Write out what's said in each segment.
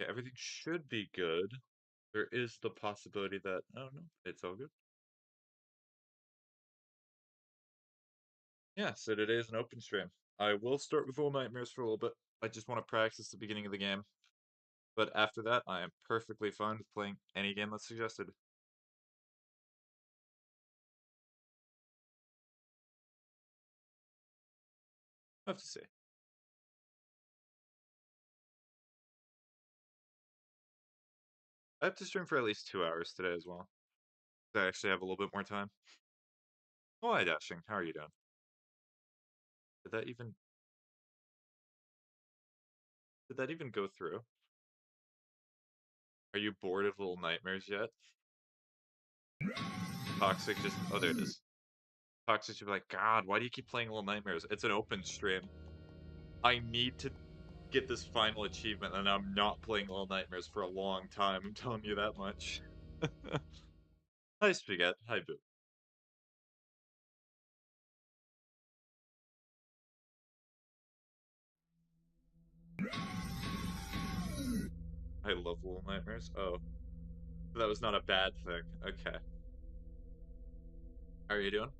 Yeah, everything should be good. There is the possibility that, I don't know, it's all good. Yeah, so today is an open stream. I will start with Little Nightmares for a little bit. I just want to practice the beginning of the game. But after that, I am perfectly fine with playing any game that's suggested. I have to see. I have to stream for at least 2 hours today as well. I actually have a little bit more time. Oh, hi, Dashing. How are you doing? Did that even go through? Are you bored of Little Nightmares yet? Toxic just, oh, there it is. Toxic should be like, God, why do you keep playing Little Nightmares? It's an open stream. I need to get this final achievement, and I'm not playing Little Nightmares for a long time. I'm telling you that much. Hi, Spaghetti. Hi, Boo. I love Little Nightmares. Oh, that was not a bad thing. Okay. How are you doing?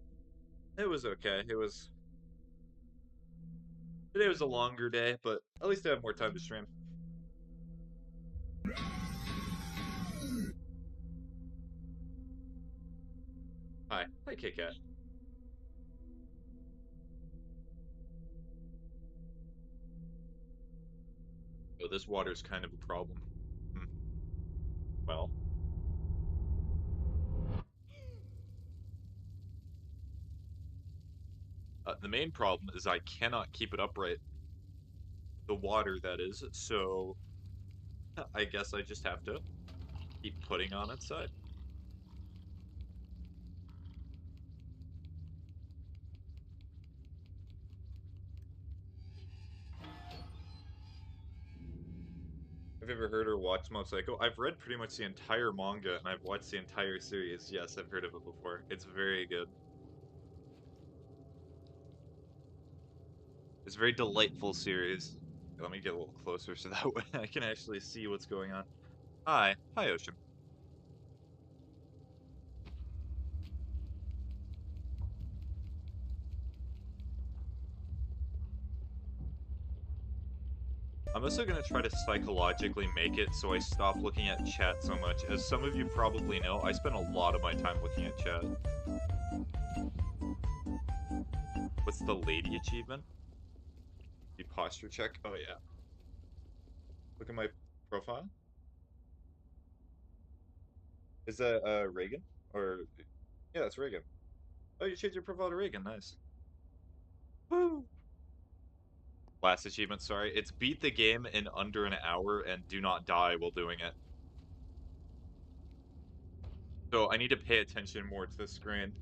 It was okay. Today was a longer day, but at least I have more time to stream. Hi. Hi, Kit Kat. Oh, this water's kind of a problem. Hmm. Well, the main problem is I cannot keep it upright. The water, that is. So, I guess I just have to keep putting on its side. Have you ever heard or watched Mob Psycho? I've read pretty much the entire manga, and I've watched the entire series. Yes, I've heard of it before. It's very good. It's a very delightful series. Let me get a little closer so that way I can actually see what's going on. Hi. Hi, Ocean. I'm also going to try to psychologically make it so I stop looking at chat so much. As some of you probably know, I spend a lot of my time looking at chat. What's the lady achievement? The posture check? Oh, yeah. Look at my profile. Is that Reagan? Or, yeah, that's Reagan. Oh, you changed your profile to Reagan. Nice. Woo! Last achievement, sorry. It's beat the game in under an hour and do not die while doing it. So I need to pay attention more to the screen.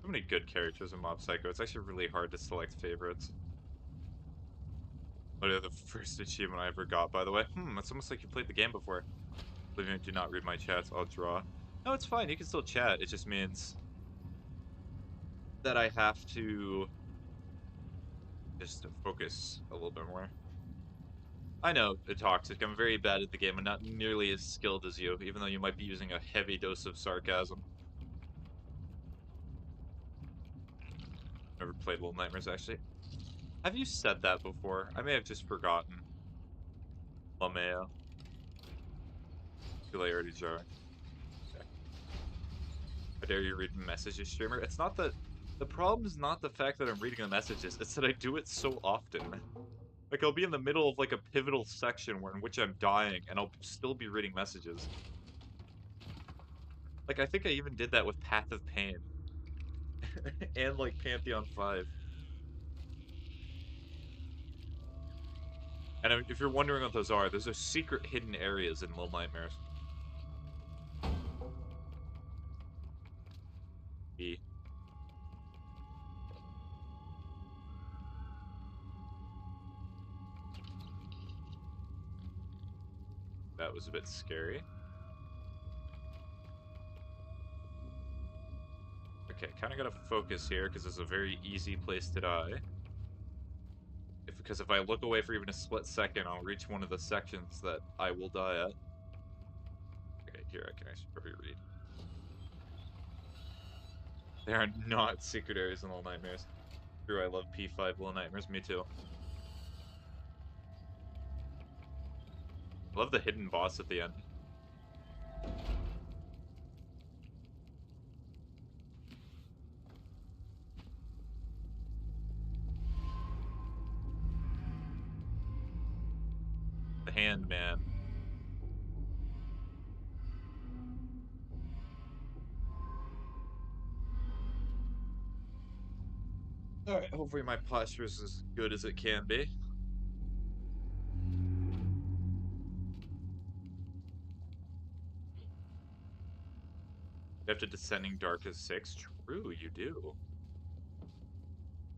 So many good characters in Mob Psycho. It's actually really hard to select favorites. What are the first achievement I ever got, by the way? It's almost like you played the game before. Living, do not read my chats, I'll draw. No, it's fine, you can still chat. It just means that I have to just focus a little bit more. I know, Toxic, I'm very bad at the game. I'm not nearly as skilled as you, even though you might be using a heavy dose of sarcasm. Never played Little Nightmares, actually. Have you said that before? I may have just forgotten. LaMeo. Too late, already jar. Okay. How dare you read messages, streamer? It's not that... The problem is not the fact that I'm reading the messages, it's that I do it so often. Like, I'll be in the middle of, like, a pivotal section in which I'm dying, and I'll still be reading messages. Like, I think I even did that with Path of Pain. And, like, Pantheon 5. And if you're wondering what those are secret hidden areas in Little Nightmares. E. That was a bit scary. Okay, kind of gotta focus here, because it's a very easy place to die. Because if I look away for even a split second, I'll reach one of the sections that I will die at. Okay, here, I can actually probably read. There are not secret areas in Little Nightmares. True, I love P5 Little Nightmares, me too. I love the hidden boss at the end. The hand, man. Alright, hopefully my posture is as good as it can be. You have to Descending Dark as 6? True, you do.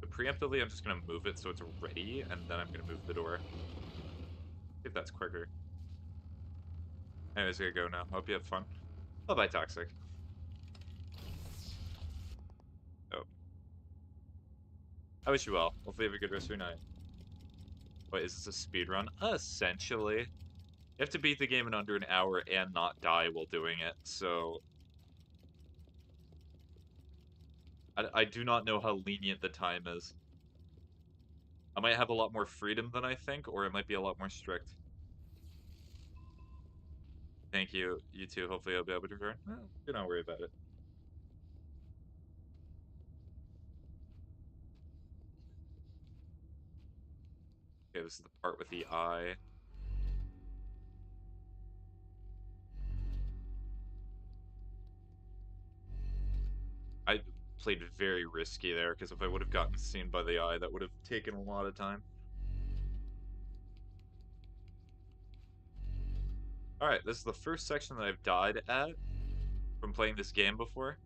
But preemptively, I'm just gonna move it so it's ready, and then I'm gonna move the door. See if that's quicker. Anyways, I gotta go now. Hope you have fun. Bye-bye, Toxic. Oh. I wish you well. Hopefully you have a good rest of your night. Wait, is this a speed run? Essentially. You have to beat the game in under an hour and not die while doing it, so... I do not know how lenient the time is. I might have a lot more freedom than I think, or it might be a lot more strict. Thank you. You too. Hopefully I'll be able to return. Do not worry about it. Okay, this is the part with the eye. I played very risky there, because if I would have gotten seen by the eye, that would have taken a lot of time. Alright, this is the first section that I've died at from playing this game before.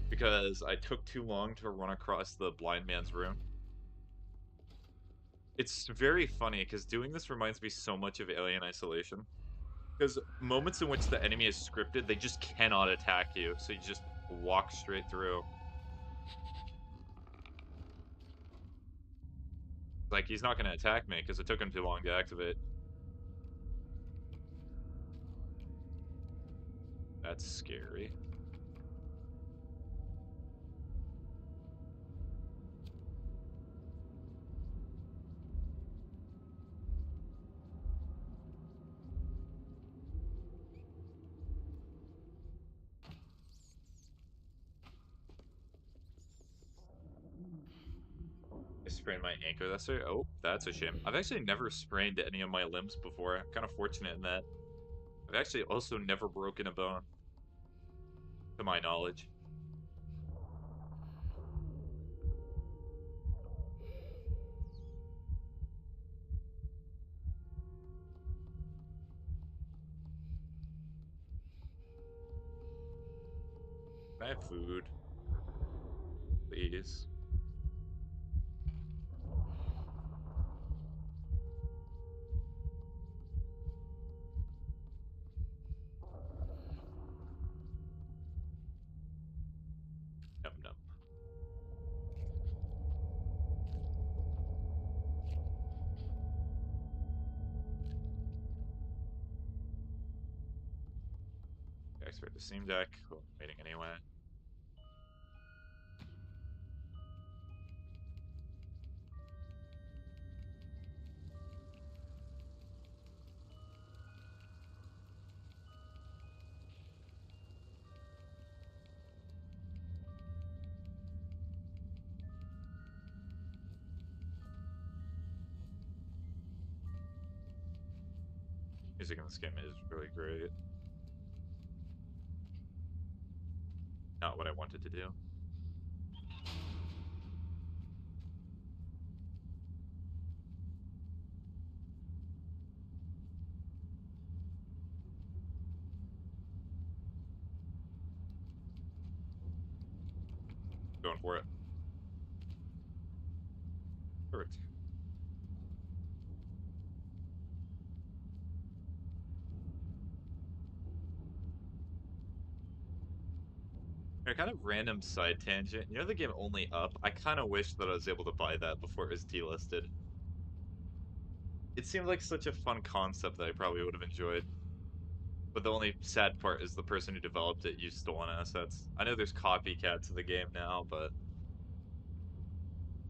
Because I took too long to run across the blind man's room. It's very funny, because doing this reminds me so much of Alien Isolation. Because moments in which the enemy is scripted, they just cannot attack you, so you just walk straight through. Like, he's not going to attack me, because it took him too long to activate. That's scary. I sprained my ankle yesterday. Oh, that's a shame. I've actually never sprained any of my limbs before. I'm kind of fortunate in that. I've actually also never broken a bone, to my knowledge. Can I have food? Please. Num num. Expert the Steam Deck. Well, I'm waiting anyway. Music in this game is really great. Not what I wanted to do. Going for it. Perfect. A kind of random side tangent. You know the game Only Up? I kind of wish that I was able to buy that before it was delisted. It seemed like such a fun concept that I probably would have enjoyed. But the only sad part is the person who developed it used stolen assets. I know there's copycats of the game now, but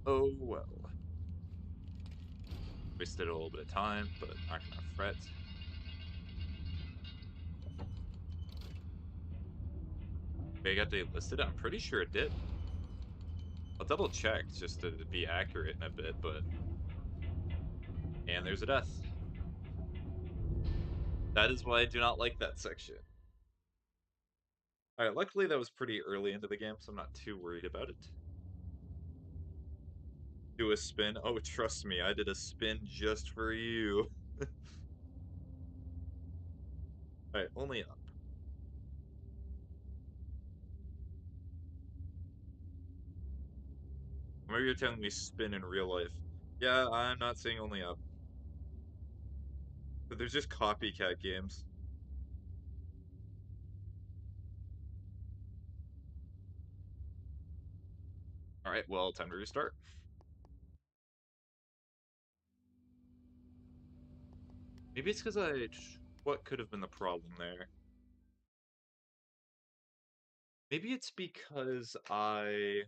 oh well. Wasted a little bit of time, but not gonna fret. They got delisted? I'm pretty sure it did. I'll double check just to be accurate in a bit, but... And there's a death. That is why I do not like that section. Alright, luckily that was pretty early into the game, so I'm not too worried about it. Do a spin? Oh, trust me, I did a spin just for you. Alright, Only Up. Maybe you're telling me spin in real life. Yeah, I'm not saying Only Up. But there's just copycat games. Alright, well, time to restart. Maybe it's because I... What could have been the problem there? Maybe it's because I...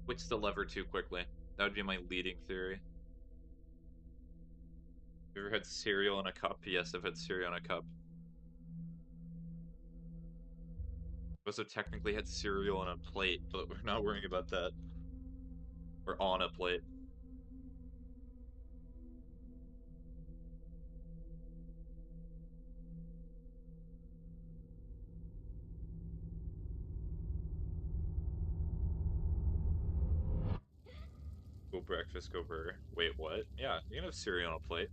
switched the lever too quickly. That would be my leading theory. You ever had cereal in a cup? Yes, I've had cereal in a cup. I also technically had cereal on a plate, but we're not worrying about that. Or on a plate. Go breakfast, go burger. Wait, what? Yeah, you can have cereal on a plate.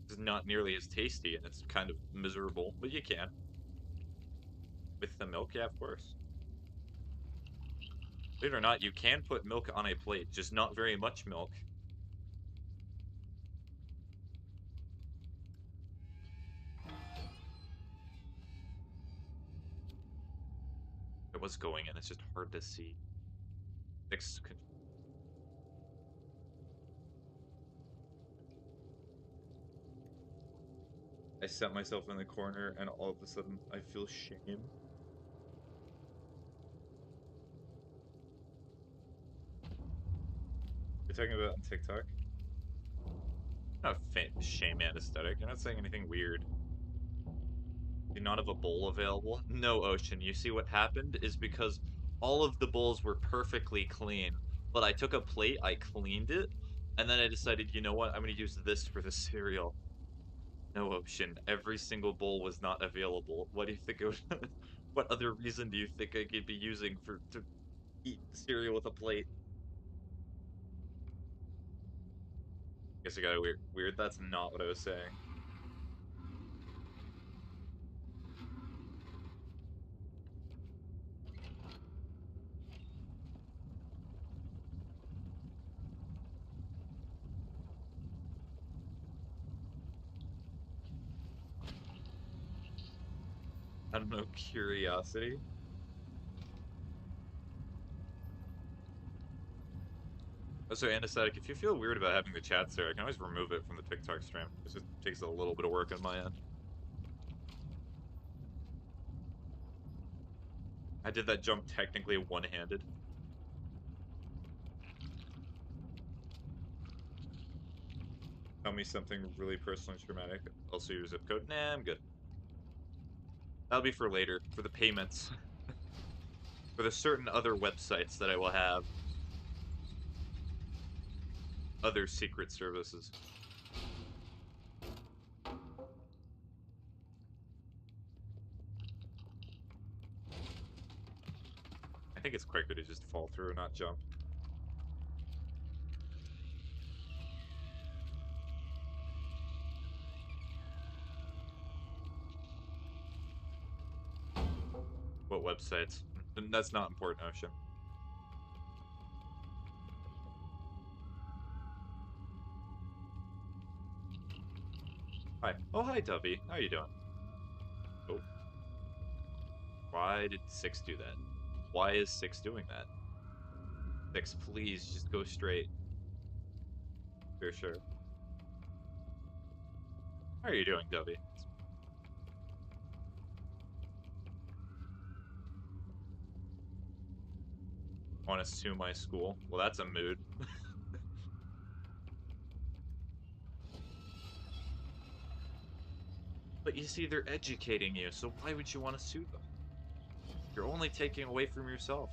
It's not nearly as tasty, and it's kind of miserable, but you can. With the milk, yeah, of course. Believe it or not, you can put milk on a plate, just not very much milk. It was going in, it's just hard to see. I set myself in the corner, and all of a sudden, I feel shame. You're talking about on TikTok? Not shame anesthetic. You're not saying anything weird. Do you not have a bowl available? No, Ocean. You see what happened is because all of the bowls were perfectly clean, but I took a plate, I cleaned it, and then I decided, you know what? I'm going to use this for the cereal. No, Ocean. Every single bowl was not available. What do you think it would... What other reason do you think I could be using for to eat cereal with a plate? Guess I got weird. That's not what I was saying. I don't know, curiosity. Also, anesthetic, if you feel weird about having the chats there, I can always remove it from the TikTok stream. It just takes a little bit of work on my end. I did that jump technically one-handed. Tell me something really personal and traumatic. Also your zip code. Nah, I'm good. That'll be for later, for the payments. For the certain other websites that I will have. Other secret services. I think it's quicker to just fall through, not jump. What websites? That's not important, Ocean. Hi. Oh, hi, Dubby. How you doing? Oh, why did 6 do that? Why is 6 doing that? 6, please, just go straight. Sure, sure. How are you doing, Dubby? Want to sue my school? Well, that's a mood. But you see, they're educating you, so why would you want to sue them? You're only taking away from yourself.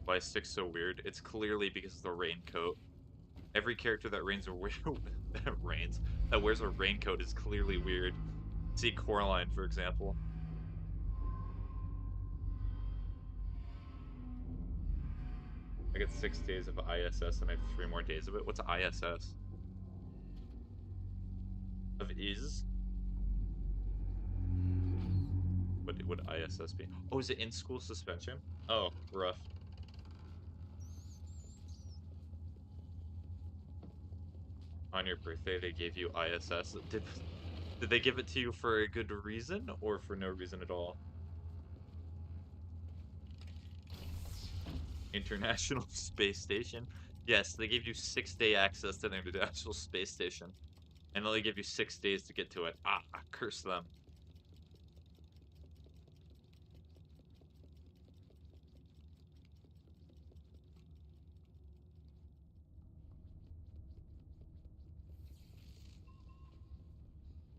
Why is 6 so weird? It's clearly because of the raincoat. Every character that that wears a raincoat is clearly weird. See Coraline, for example. I get 6 days of ISS and I have 3 more days of it. What's ISS? Of is? What would ISS be? Oh, is it in-school suspension? Oh, rough. On your birthday, they gave you ISS. Did they give it to you for a good reason or for no reason at all? International Space Station? Yes, they gave you 6-day access to the International Space Station. And they only give you 6 days to get to it. Ah, curse them.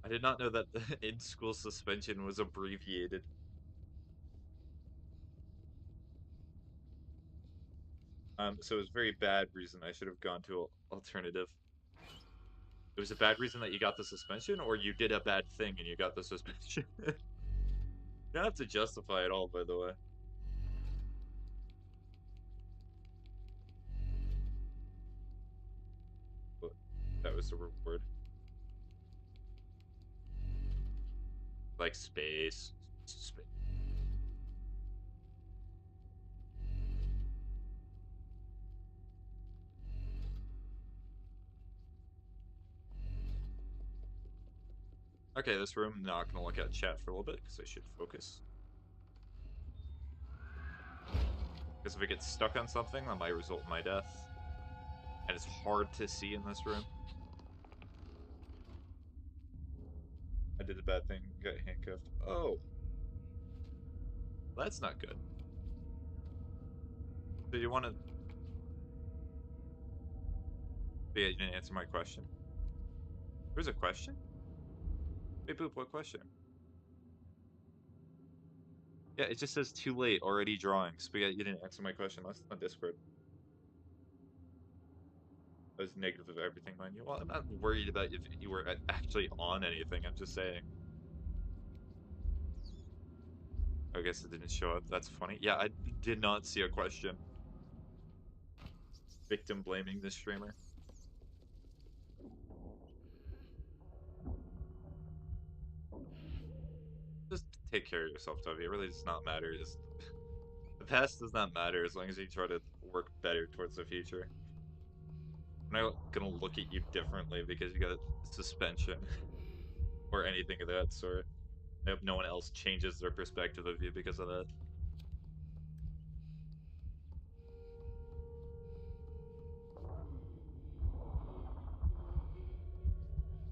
I did not know that the in-school suspension was abbreviated. So it was a very bad reason I should have gone to alternative. It was a bad reason that you got the suspension, or you did a bad thing and you got the suspension? You don't have to justify it all, by the way. But that was the reward. Like space. Space. Okay, this room, not gonna look at chat for a little bit, because I should focus. Because if it gets stuck on something, that might result in my death. And it's hard to see in this room. I did a bad thing, got handcuffed. Oh, that's not good. So you want to... Yeah, you didn't answer my question. There's a question? Hey, Boop, what question? Yeah, it just says too late, already drawings. But yeah, you didn't answer my question. That's on Discord. I was negative of everything, mind you. Well, I'm not worried about if you were actually on anything. I'm just saying. I guess it didn't show up. That's funny. Yeah, I did not see a question. Victim blaming this streamer. Just take care of yourself, Toby. It really does not matter. Just... The past does not matter as long as you try to work better towards the future. I'm not gonna look at you differently because you got suspension or anything of that sort. I hope no one else changes their perspective of you because of that.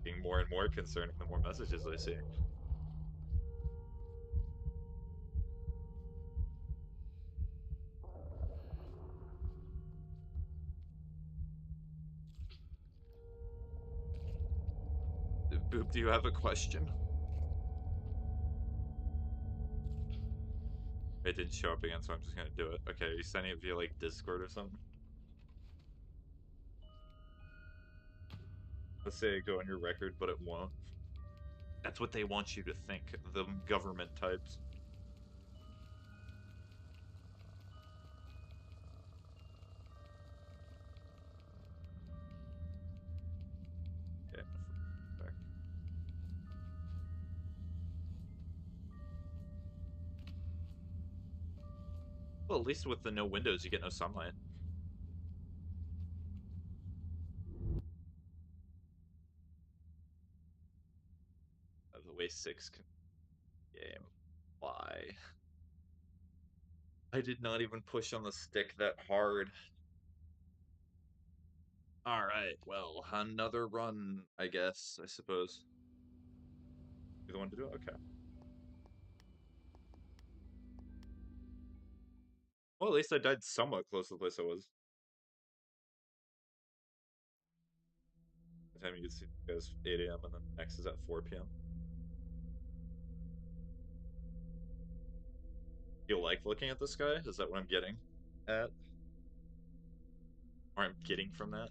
Being more and more concerning the more messages I see. Boop, do you have a question? It didn't show up again, so I'm just gonna do it. Okay, are you sending it via like Discord or something? Let's say it go on your record, but it won't. That's what they want you to think. The government types. Yeah. Back. Well, at least with the no windows, you get no sunlight. way 6 game. Why? I did not even push on the stick that hard. Alright, well, another run, I guess, I suppose. You're the one to do it? Okay. Well, at least I died somewhat close to the place I was. The time you can see it goes 8 a.m. and then next is at 4 p.m. You like looking at the sky? Is that what I'm getting at? Or I'm getting from that?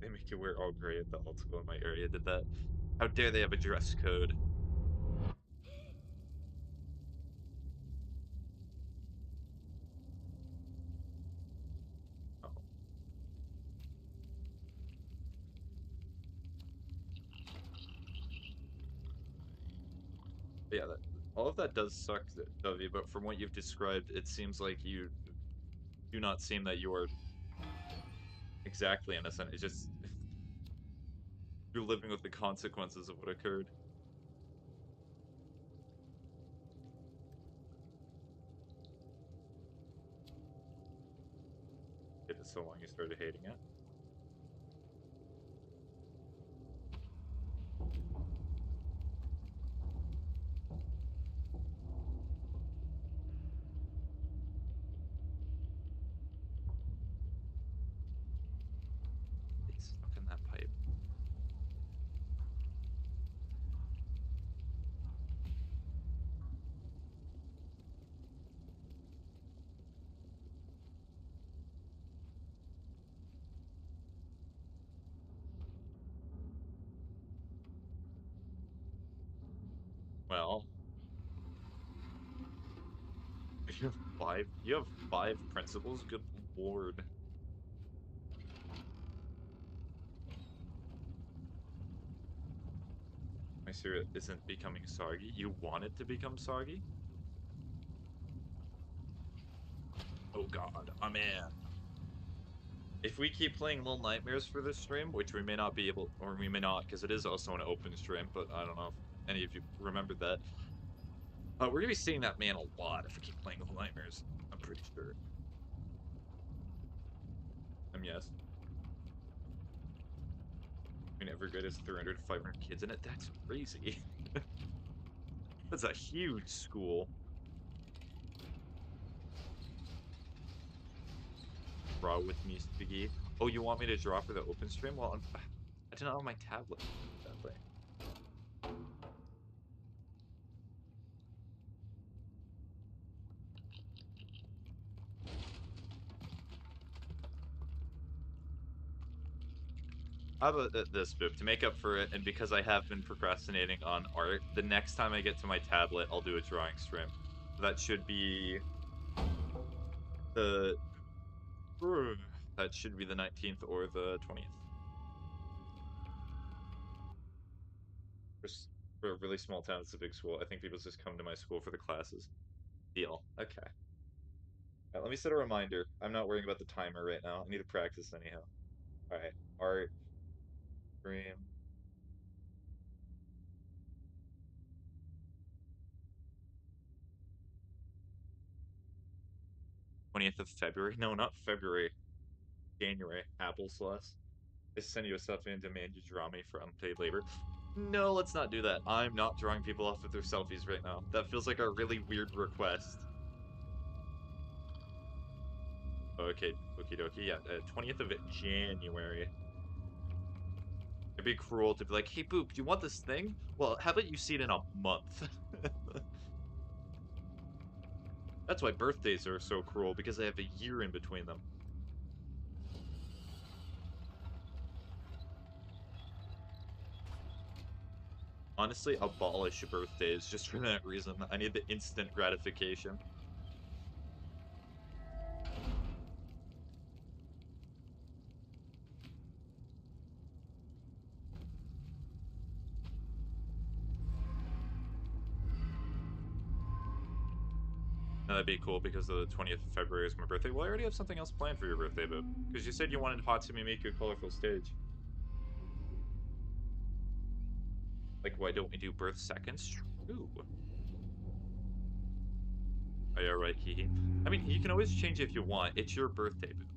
They make you wear all gray at the alt school in my area did that. How dare they have a dress code? Oh. But yeah, all of that does suck, Dovey, but from what you've described, it seems like you do not seem that you are exactly innocent. It's just you're living with the consequences of what occurred. It is so long you started hating it. It's stuck in that pipe. Well, you have five principles? Good lord. My cereal isn't becoming soggy. You want it to become soggy? Oh god, I'm in. If we keep playing Little Nightmares for this stream, which we may not be able, or we may not, because it is also an open stream, but I don't know if any of you remembered that. We're gonna be seeing that man a lot if we keep playing Little Nightmares. I'm pretty sure. Yes. I mean, every grade has 300 to 500 kids in it. That's crazy. That's a huge school. Draw with me, Spiggy. Oh, you want me to draw for the open stream? Well, I don't have my tablet. Sadly. How about this, Boop? To make up for it, and because I have been procrastinating on art, the next time I get to my tablet, I'll do a drawing stream. That should be the that should be the 19th or the 20th. For a really small town, it's a big school. I think people just come to my school for the classes. Deal. Okay. Right, let me set a reminder. I'm not worrying about the timer right now. I need to practice anyhow. All right. Art stream. 20th of February. No, not February. January. Applesauce. I send you a selfie and demand you draw me for unpaid labor. No, let's not do that. I'm not drawing people off with their selfies right now. That feels like a really weird request. Okay, okie dokie. Yeah, 20th of January. It'd be cruel to be like, hey, Boop, do you want this thing? Well, how about you see it in a month? That's why birthdays are so cruel, because they have a year in between them. Honestly, abolish birthdays just for that reason. I need the instant gratification. that'd be cool because the 20th of February is my birthday. Well, I already have something else planned for your birthday, Boop. Because you said you wanted Hatsumi Miku Colorful Stage. Like, why don't we do birth seconds? True. Oh, yeah, right, Kihi. I mean, you can always change if you want. It's your birthday, Boop.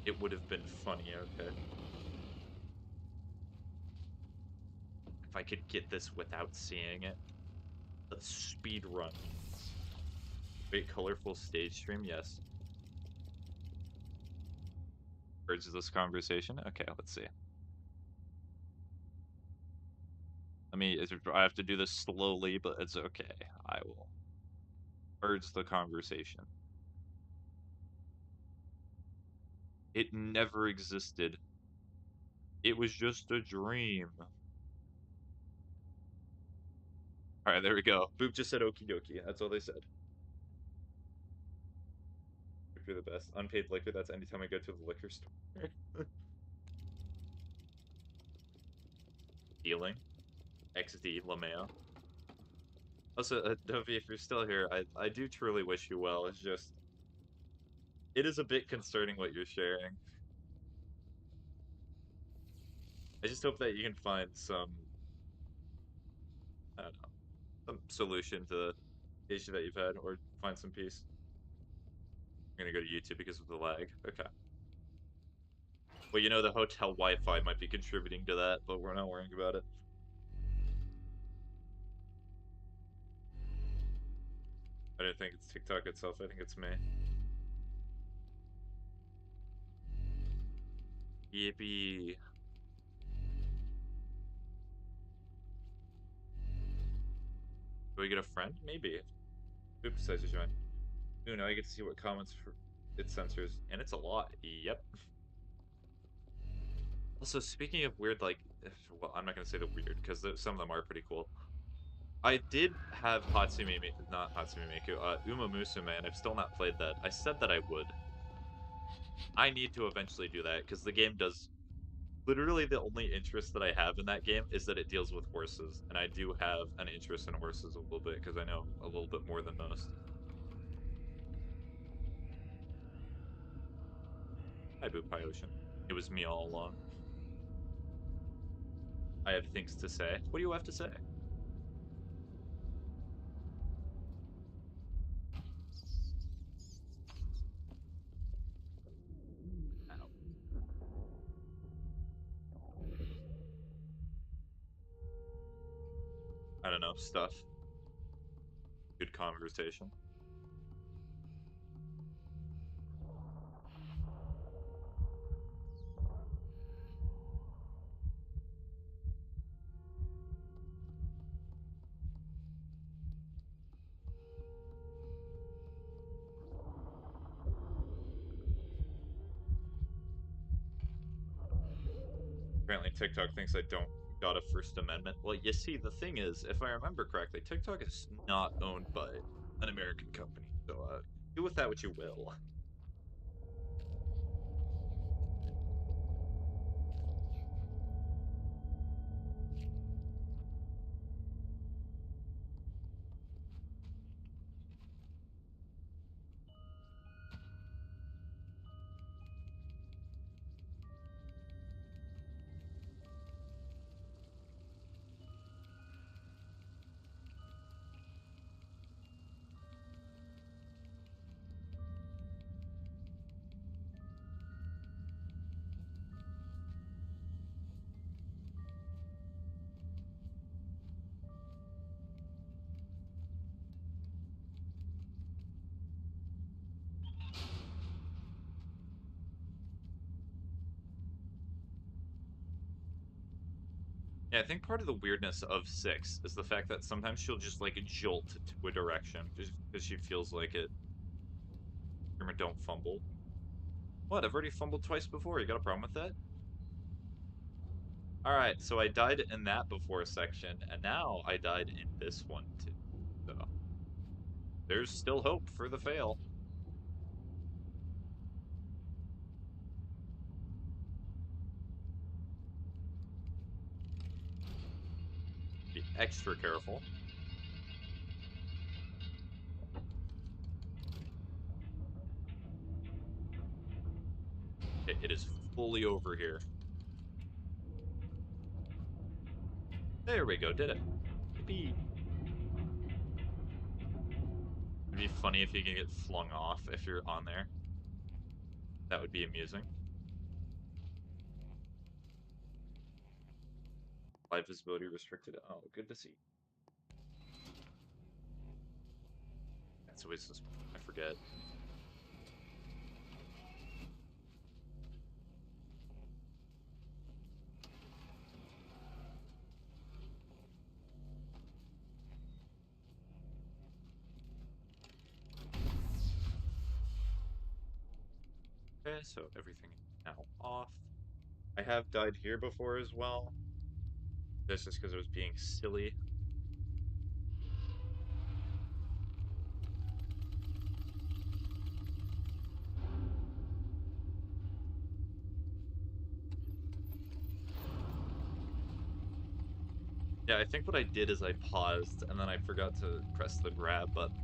It would have been funny, okay. If I could get this without seeing it. Let's speed run. Wait, colorful stage stream? Yes. Urges this conversation? Okay, let's see. I have to do this slowly, but it's okay. I will urge the conversation. It never existed. It was just a dream. Alright, there we go. Boop just said okie dokie. That's all they said. You're the best. Unpaid liquor, that's anytime I go to the liquor store. Healing. XD, Lameo. Also, Dovey, if you're still here, I do truly wish you well. It's just... It is a bit concerning what you're sharing. I just hope that you can find some... I don't know. Some solution to the issue that you've had, or find some peace. I'm gonna go to YouTube because of the lag. Okay. Well, you know, the hotel Wi-Fi might be contributing to that, but we're not worrying about it. I don't think it's TikTok itself, I think it's me. Yippee. Do we get a friend? Maybe. Oops, decides to join. Ooh, now I get to see what comments for it censors. And it's a lot. Yep. Also, speaking of weird, like... Well, I'm not gonna say the weird, because some of them are pretty cool. I did have Hatsumi... Not Hatsumi Miku, Uma Musume, and I've still not played that. I said that I would. I need to eventually do that, because the game does... Literally, the only interest that I have in that game is that it deals with horses, and I do have an interest in horses a little bit, because I know a little bit more than most. Hi, Boop Ocean. It was me all along. I have things to say. What do you have to say? Ow. I don't know, stuff. Good conversation. Apparently TikTok thinks I don't got a First Amendment. Well, you see, the thing is, if I remember correctly, TikTok is not owned by an American company. So, do with that what you will. Yeah, I think part of the weirdness of 6 is the fact that sometimes she'll just, like, jolt to a direction just because she feels like it. Remember, don't fumble. What? I've already fumbled twice before. You got a problem with that? Alright, so I died in that before section, and now I died in this one, too. So, there's still hope for the fail. extra careful. It is fully over here. There we go, did it. Yippee. It'd be funny if you can get flung off if you're on there. That would be amusing. Live visibility restricted. Oh, good to see. That's always this. I forget. Okay, so everything is now off. I have died here before as well. That's just because I was being silly. Yeah, I think what I did is I paused and then I forgot to press the grab button.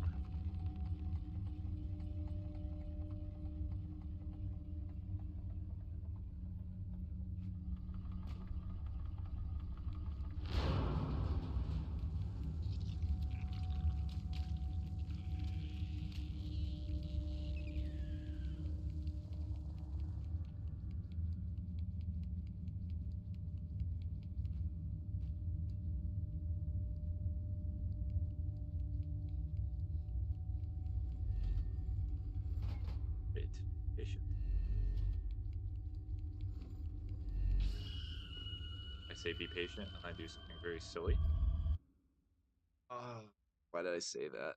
Wait, patient. I say be patient and I do something very silly. Why did I say that?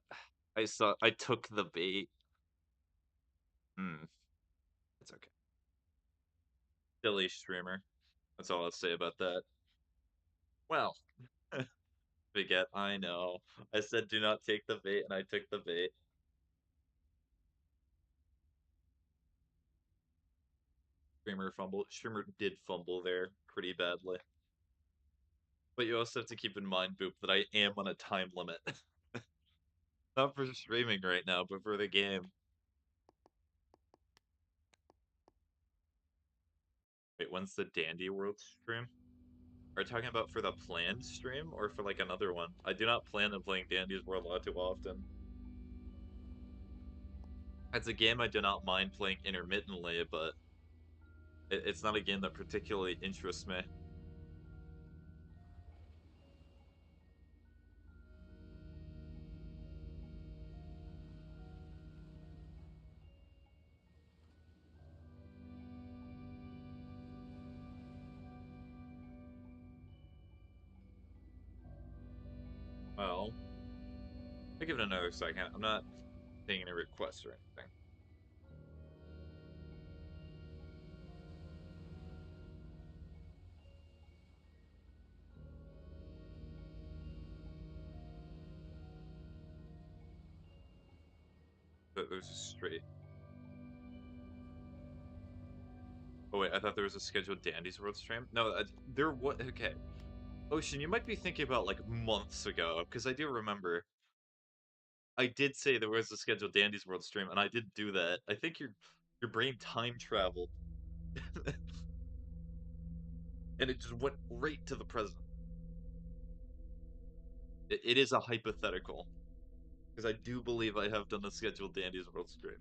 I took the bait. Hmm, it's okay. Silly streamer. That's all I'll say about that. Well, Baguette, I know. I said do not take the bait and I took the bait. Streamer did fumble there pretty badly. But you also have to keep in mind, Boop, that I am on a time limit. Not for streaming right now, but for the game. Wait, when's the Dandy World stream? Are you talking about for the planned stream or for like another one? I do not plan on playing Dandy's World all too often. It's a game I do not mind playing intermittently, but it's not a game that particularly interests me. Well, I'll give it another second. I'm not taking any requests or anything. But there's a straight. Oh wait, I thought there was a scheduled Dandy's World stream. No, there was. Okay, Ocean, you might be thinking about like months ago, because I do remember I did say there was a scheduled Dandy's World stream, and I did do that. I think your brain time traveled, and it just went right to the present. It is a hypothetical, because I do believe I have done a scheduled Dandy's World stream.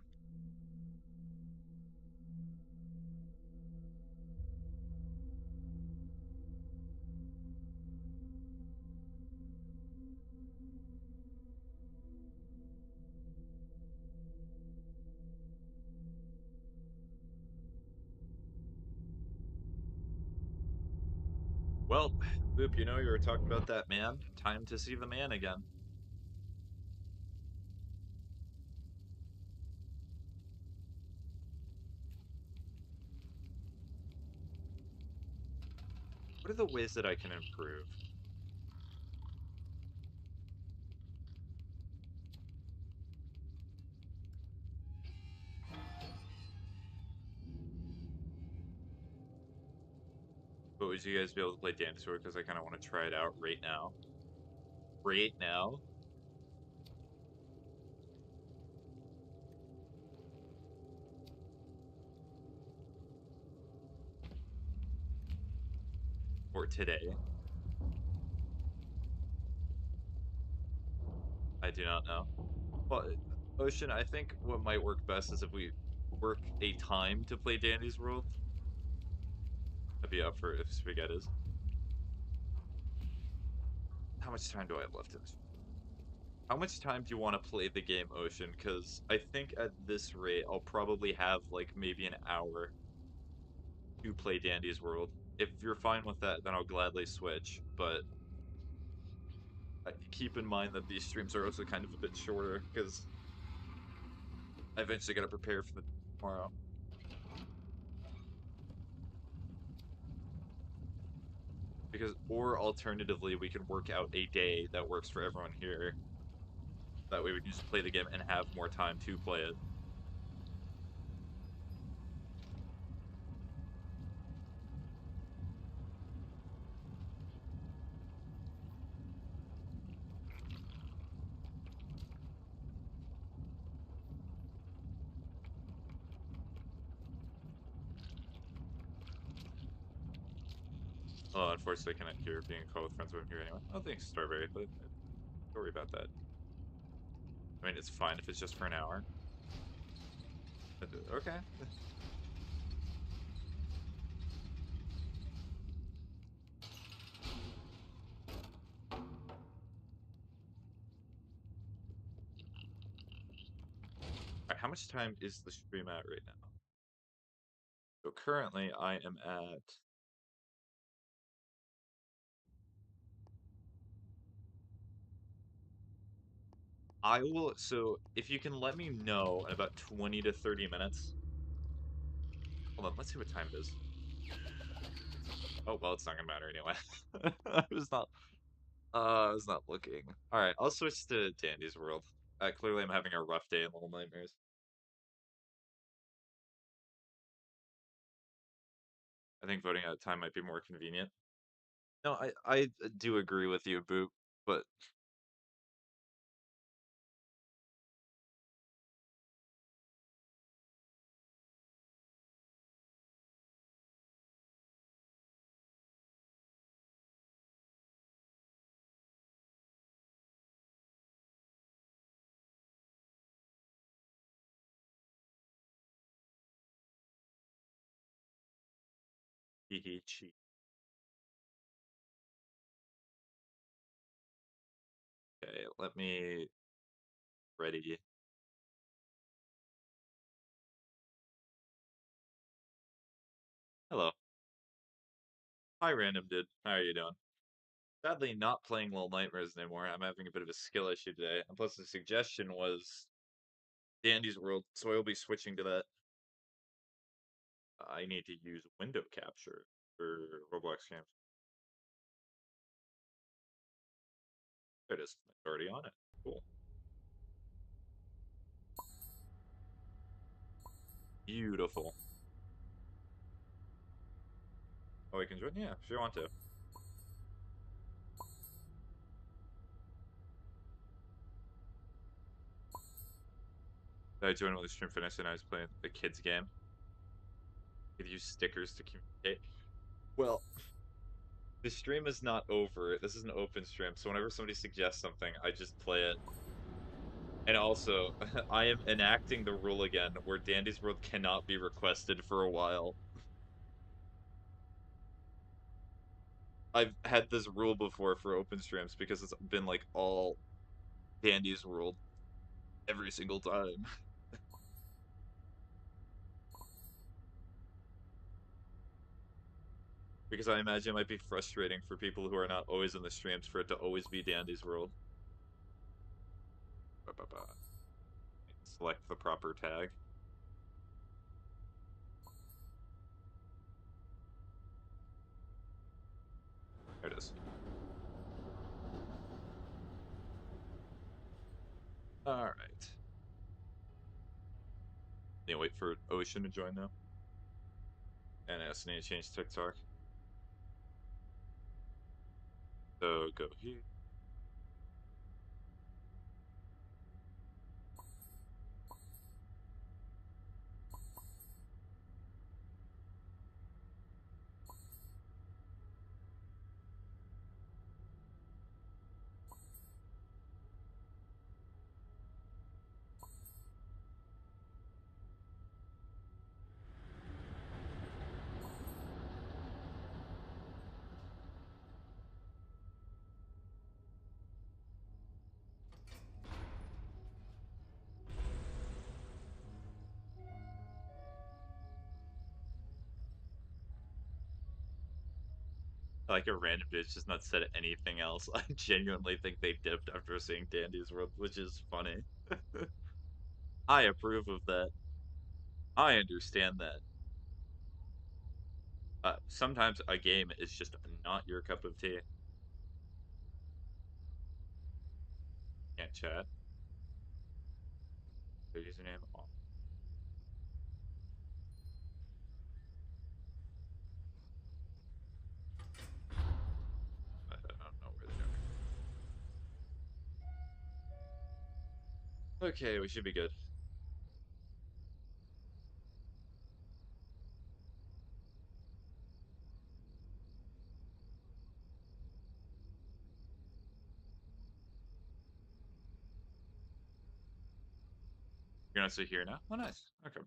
Well, Boop, you were talking about that man. Time to see the man again. What are the ways that I can improve? But would you guys be able to play Dandy's World? Because I kind of want to try it out right now. right now, or today, I do not know. Well, Ocean, I think what might work best is if we work a time to play Dandy's World. I'd be up for it if Spaghetti is. How much time do I have left in this? How much time do you want to play the game, Ocean? Because I think at this rate, I'll probably have like maybe an hour to play Dandy's World. If you're fine with that, then I'll gladly switch. But keep in mind that these streams are also kind of a bit shorter because I eventually got to prepare for the tomorrow. Because, or alternatively, we can work out a day that works for everyone here. That way we can just play the game and have more time to play it. Well, unfortunately, I cannot hear being called with friends when I'm here anyway. Oh, thanks, Starberry, but don't worry about that. I mean, it's fine if it's just for an hour. Okay. Alright, how much time is the stream at right now? So currently, I am at... I will... So, if you can let me know in about 20 to 30 minutes... Hold on, let's see what time it is. Oh, well, it's not gonna matter anyway. I was not looking. Alright, I'll switch to Dandy's World. Clearly I'm having a rough day in Little Nightmares. I think voting out time might be more convenient. No, I do agree with you, Boop, but hee cheat. Okay, let me ready. Hello. Hi, random dude. How are you doing? Sadly, not playing Little Nightmares anymore. I'm having a bit of a skill issue today. And plus, the suggestion was Dandy's World, so I will be switching to that. I need to use window capture for Roblox games. There it is. It's already on it. Cool. Beautiful. Oh, we can join? Yeah, if you want to. I joined when the stream finished and I was playing the kids game. You could use stickers to communicate. Well, the stream is not over. This is an open stream, so whenever somebody suggests something, I just play it. And also, I am enacting the rule again where Dandy's World cannot be requested for a while. I've had this rule before for open streams because it's been like all Dandy's World every single time. Because I imagine it might be frustrating for people who are not always in the streams for it to always be Dandy's World. Select the proper tag. There it is. Alright. Yeah, wait for Ocean to join now. And I also need to change TikTok. So go here. Like a random bitch just not said anything else. I genuinely think they dipped after seeing Dandy's World, which is funny. I approve of that. I understand that. Sometimes a game is just not your cup of tea. Can't chat. Their username. Oh, I don't know where they are. Okay, we should be good. You're gonna sit here now? Oh, nice. Okay.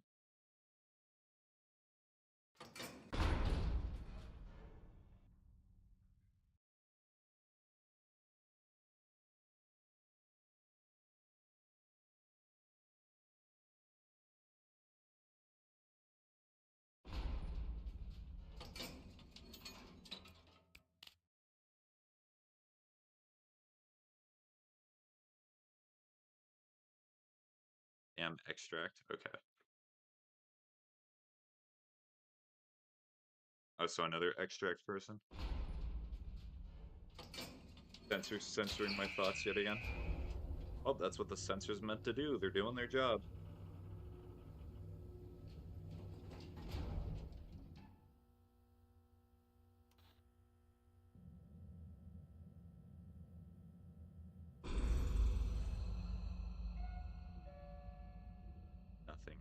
Damn extract. Okay. Oh, so another extract person. Censor censoring my thoughts yet again. Oh, that's what the censor's meant to do. They're doing their job. Nothing.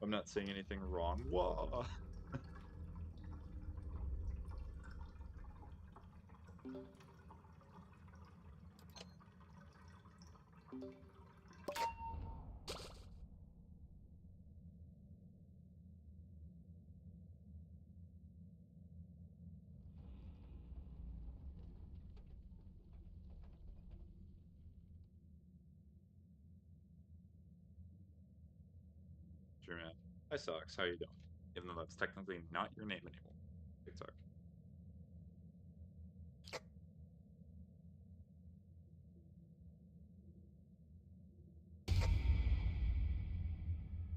I'm not saying anything wrong. Whoa. Sure, man. Hi, Socks. How you doing? Even though that's technically not your name anymore. TikTok.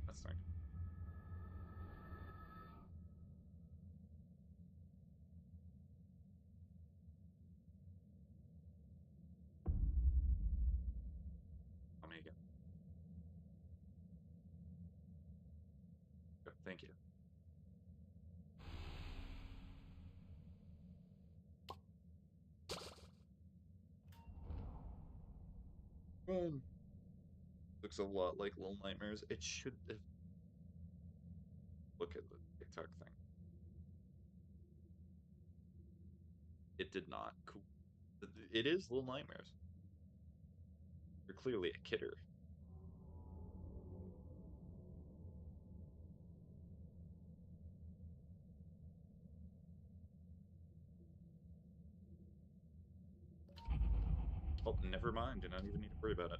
That's not Tell me again. Good, thank you. Run. Looks a lot like Little Nightmares. It should have. Look at the TikTok thing. It did not. Cool. It is Little Nightmares. You're clearly a kidder. Oh, never mind. Do not even need to worry about it.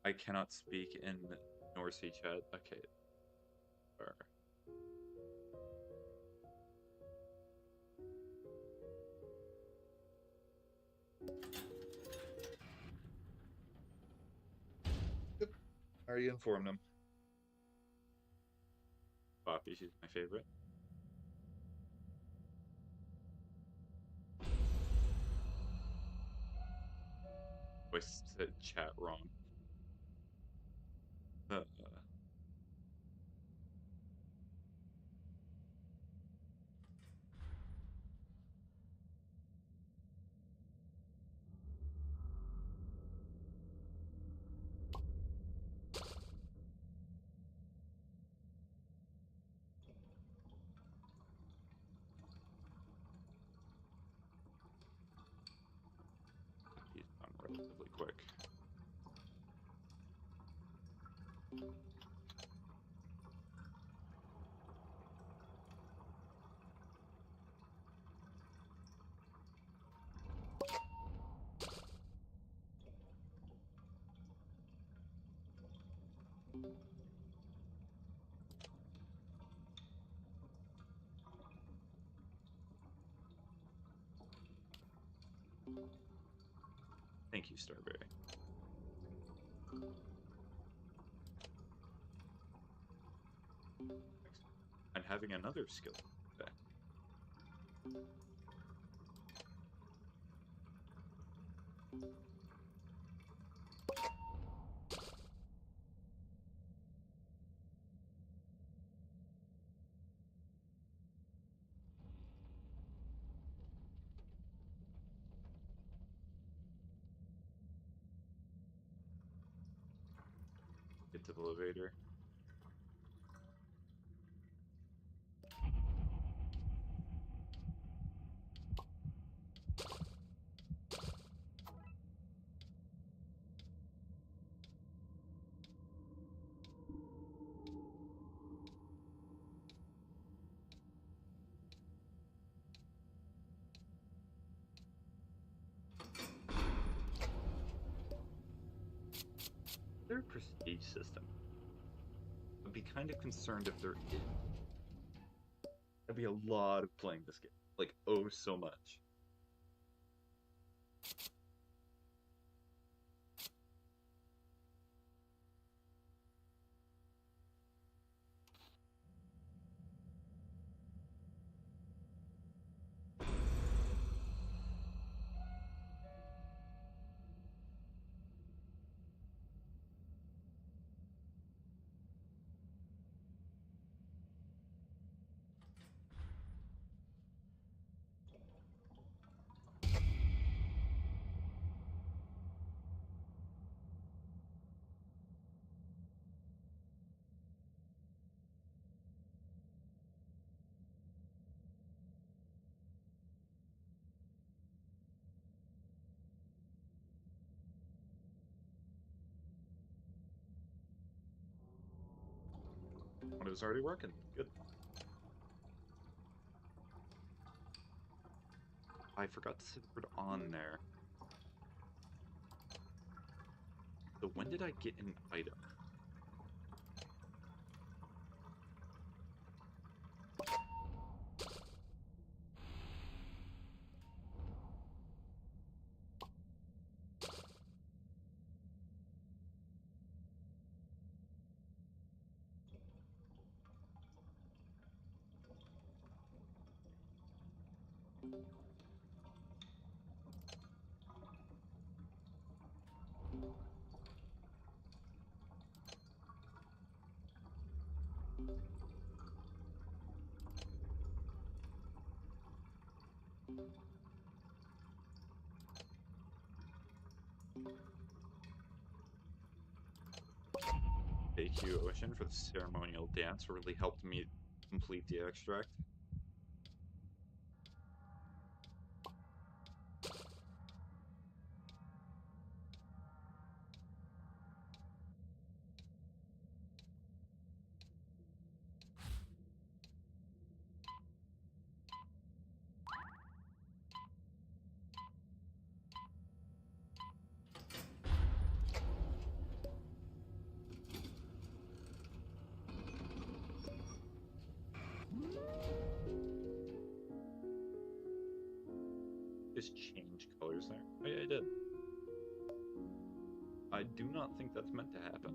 I cannot speak in Norsey chat. Okay. Or, yep. I already informed him. Poppy, she's my favorite. I said chat wrong. Uh, relatively quick. Thank you, Starberry. I'm having another skill back. Get to the elevator. Their prestige system. I'd be kind of concerned if there is. That'd be a lot of playing this game. Like, oh, so much. When it was already working. Good. I forgot to say the word on there. So when did I get an item? Thank you, Ocean, for the ceremonial dance. Really helped me complete the extract. Just change colors there. Oh, yeah, I did. I do not think that's meant to happen.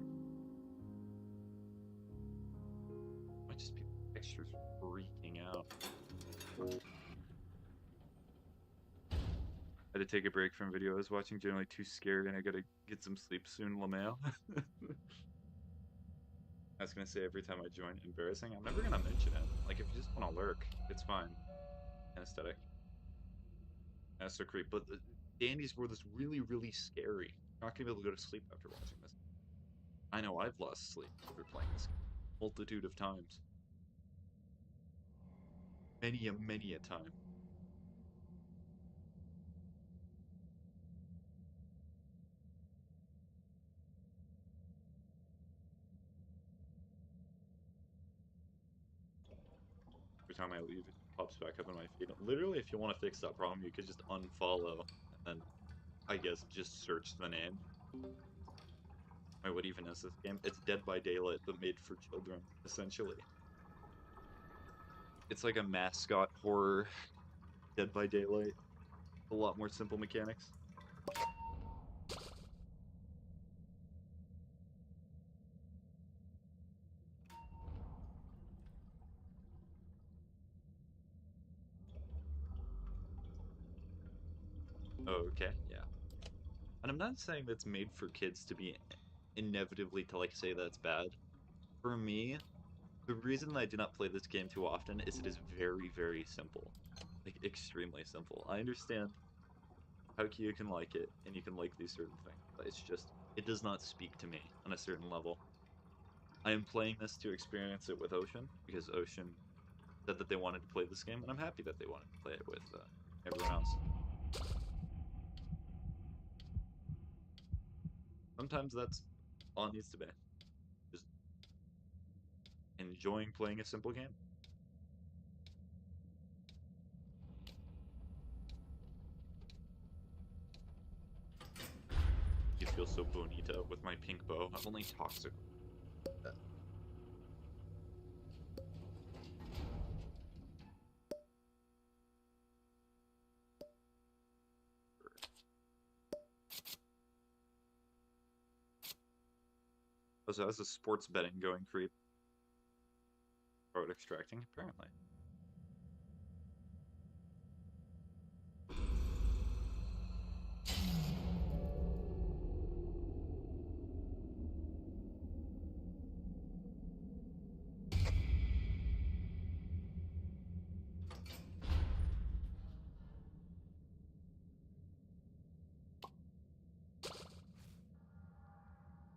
Might just be the textures freaking out. I had to take a break from video I was watching, generally too scared, and I gotta get some sleep soon, LaMail. I was gonna say every time I join, embarrassing. I'm never gonna mention it. Like, if you just want to lurk, it's fine. Anesthetic. That's so creep. But the Dandy's were this really, really scary. You're not gonna be able to go to sleep after watching this. I know I've lost sleep after playing this game. Multitude of times. Many a time. I every time I leave, it pops back up in my feed. Literally, if you want to fix that problem, you could just unfollow and then, I guess, just search the name. Wait, what even is this game? It's Dead by Daylight, but made for children, essentially. It's like a mascot horror Dead by Daylight. A lot more simple mechanics. Okay, yeah. And I'm not saying that's made for kids to be inevitably to like say that's bad. For me, the reason I do not play this game too often is it is very, very simple. Like, extremely simple. I understand how you can like it, and you can like these certain things, but it's just, it does not speak to me on a certain level. I am playing this to experience it with Ocean, because Ocean said that they wanted to play this game, and I'm happy that they wanted to play it with everyone else. Sometimes that's all it needs to be. Just enjoying playing a simple game. You feel so bonita with my pink bow. I'm only toxic. Oh, so how's the sports betting going, Creep? Card extracting, apparently.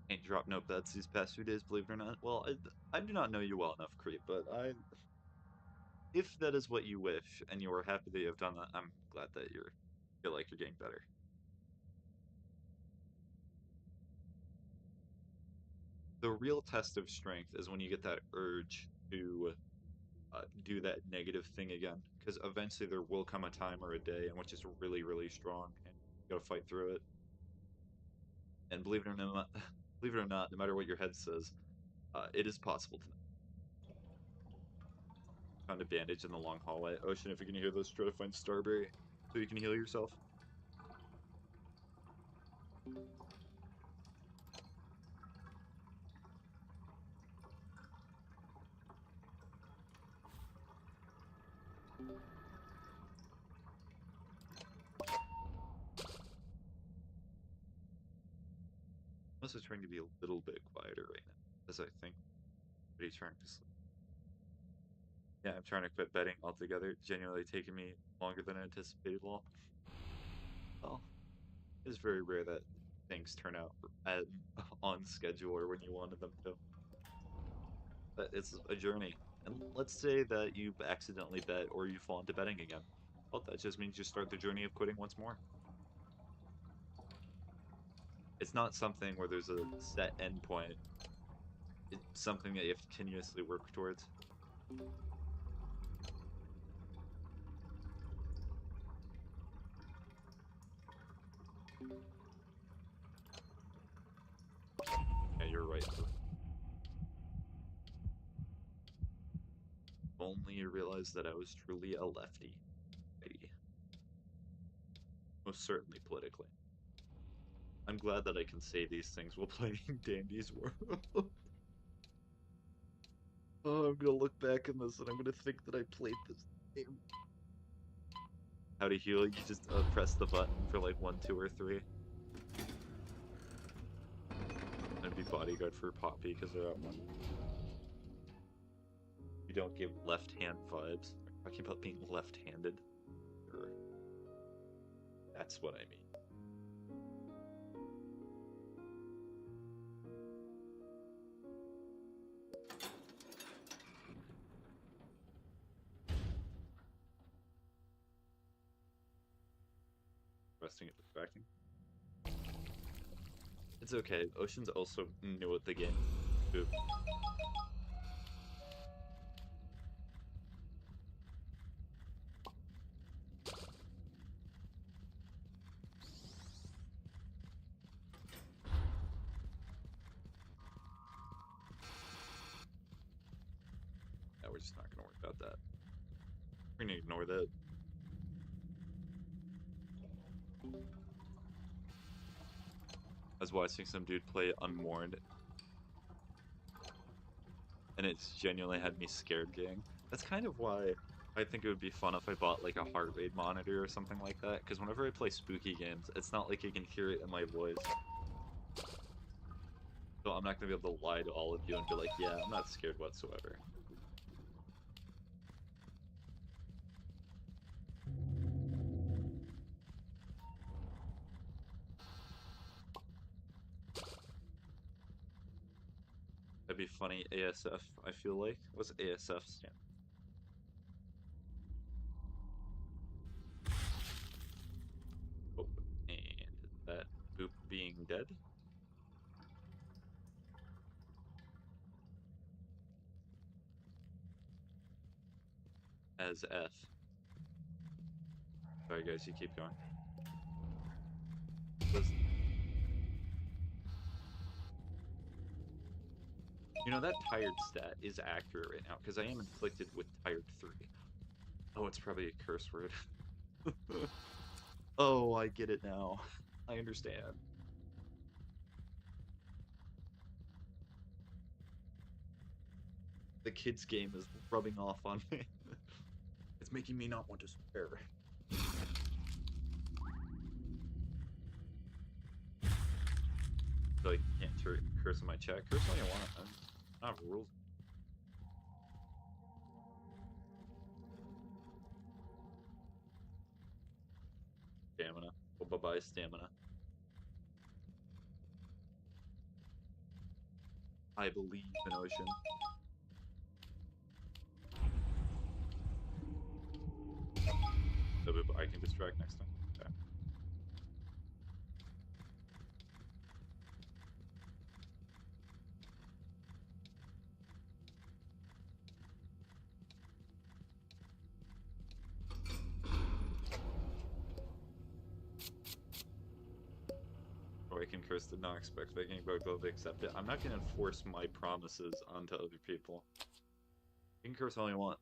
Ain't dropped no bets these past few days, believe it or not. Well, I do not know you well enough, Creep, but if that is what you wish, and you are happy that you have done that, I'm glad that you feel like you're getting better. The real test of strength is when you get that urge to do that negative thing again, because eventually there will come a time or a day in which it's really, really strong, and you gotta fight through it. And believe it or not, believe it or not, no matter what your head says, it is possible to found a bandage in the long hallway. Ocean, if you can hear this, try to find Starberry so you can heal yourself. I'm also trying to be a little bit quieter right now, as I think that he's trying to sleep. Yeah, I'm trying to quit betting altogether. It's genuinely taking me longer than I anticipated. Well, it's very rare that things turn out at, on schedule or when you wanted them to. But it's a journey. And let's say that you accidentally bet or you fall into betting again. Well, that just means you start the journey of quitting once more. It's not something where there's a set endpoint. It's something that you have to continuously work towards. Yeah, you're right. Only you realized that I was truly a lefty. Most certainly politically. I'm glad that I can say these things while playing Dandy's World. Oh, I'm gonna look back on this and I'm gonna think that I played this game. How to heal? You just press the button for like 1, 2, or 3. And be bodyguard for Poppy because they're out one. You don't give left hand vibes. I'm talking about being left-handed. Sure. That's what I mean. Resting and distracting. It's okay. Ocean's also new at the game. Too. we're just not gonna worry about that. We're gonna ignore that. I was watching some dude play Unwarned, and it's genuinely had me scared, gang. That's kind of why I think it would be fun if I bought like a heart rate monitor or something like that, because whenever I play spooky games, it's not like you can hear it in my voice. So I'm not gonna be able to lie to all of you and be like, yeah, I'm not scared whatsoever. That'd be funny, ASF, I feel like. What's ASF stand? Oh, and that boop being dead. As F. Sorry guys, you keep going. Listen. You know, that tired stat is accurate right now, because I am inflicted with tired 3. Oh, it's probably a curse word. Oh, I get it now. I understand. The kids game is rubbing off on me. It's making me not want to swear. So I can't curse in my chat. Curse all you want. I don't have rules. Stamina. Well, bye-bye, stamina. I believe in Ocean. So I can distract next time. Okay. Or I can curse, did not expect Viking, but glove accept it. I'm not going to enforce my promises onto other people. You can curse all you want.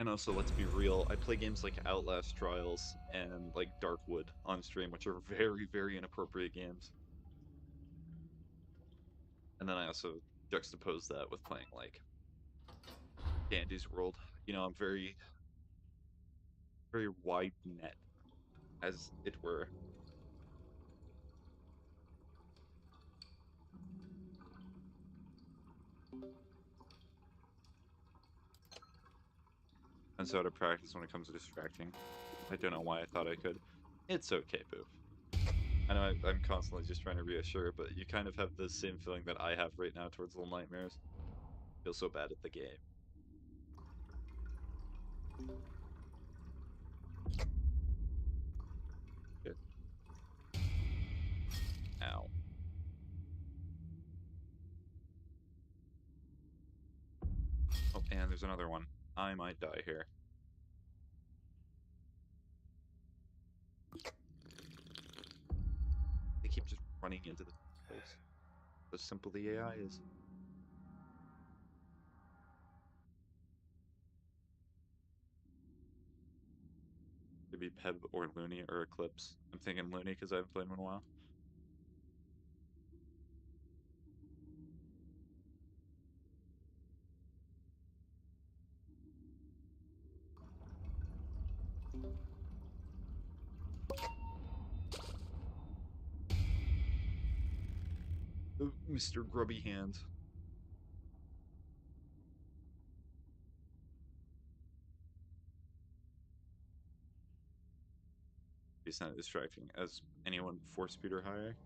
And also, let's be real, I play games like Outlast Trials and like Darkwood on stream, which are very, very inappropriate games. And then I also juxtapose that with playing like Dandy's World. You know, I'm very, very wide net, as it were. And so to practice when it comes to distracting. I don't know why I thought I could. It's okay, Boo. I know I'm constantly just trying to reassure, but you kind of have the same feeling that I have right now towards Little Nightmares. I feel so bad at the game. Good. Ow. Oh, and there's another one. I might die here. They keep just running into the place. So simple the AI is. Could be Peb or Looney or Eclipse. I'm thinking Looney because I haven't played him in a while. Mr. Grubby Hand. He's not distracting as anyone 4-speed or higher.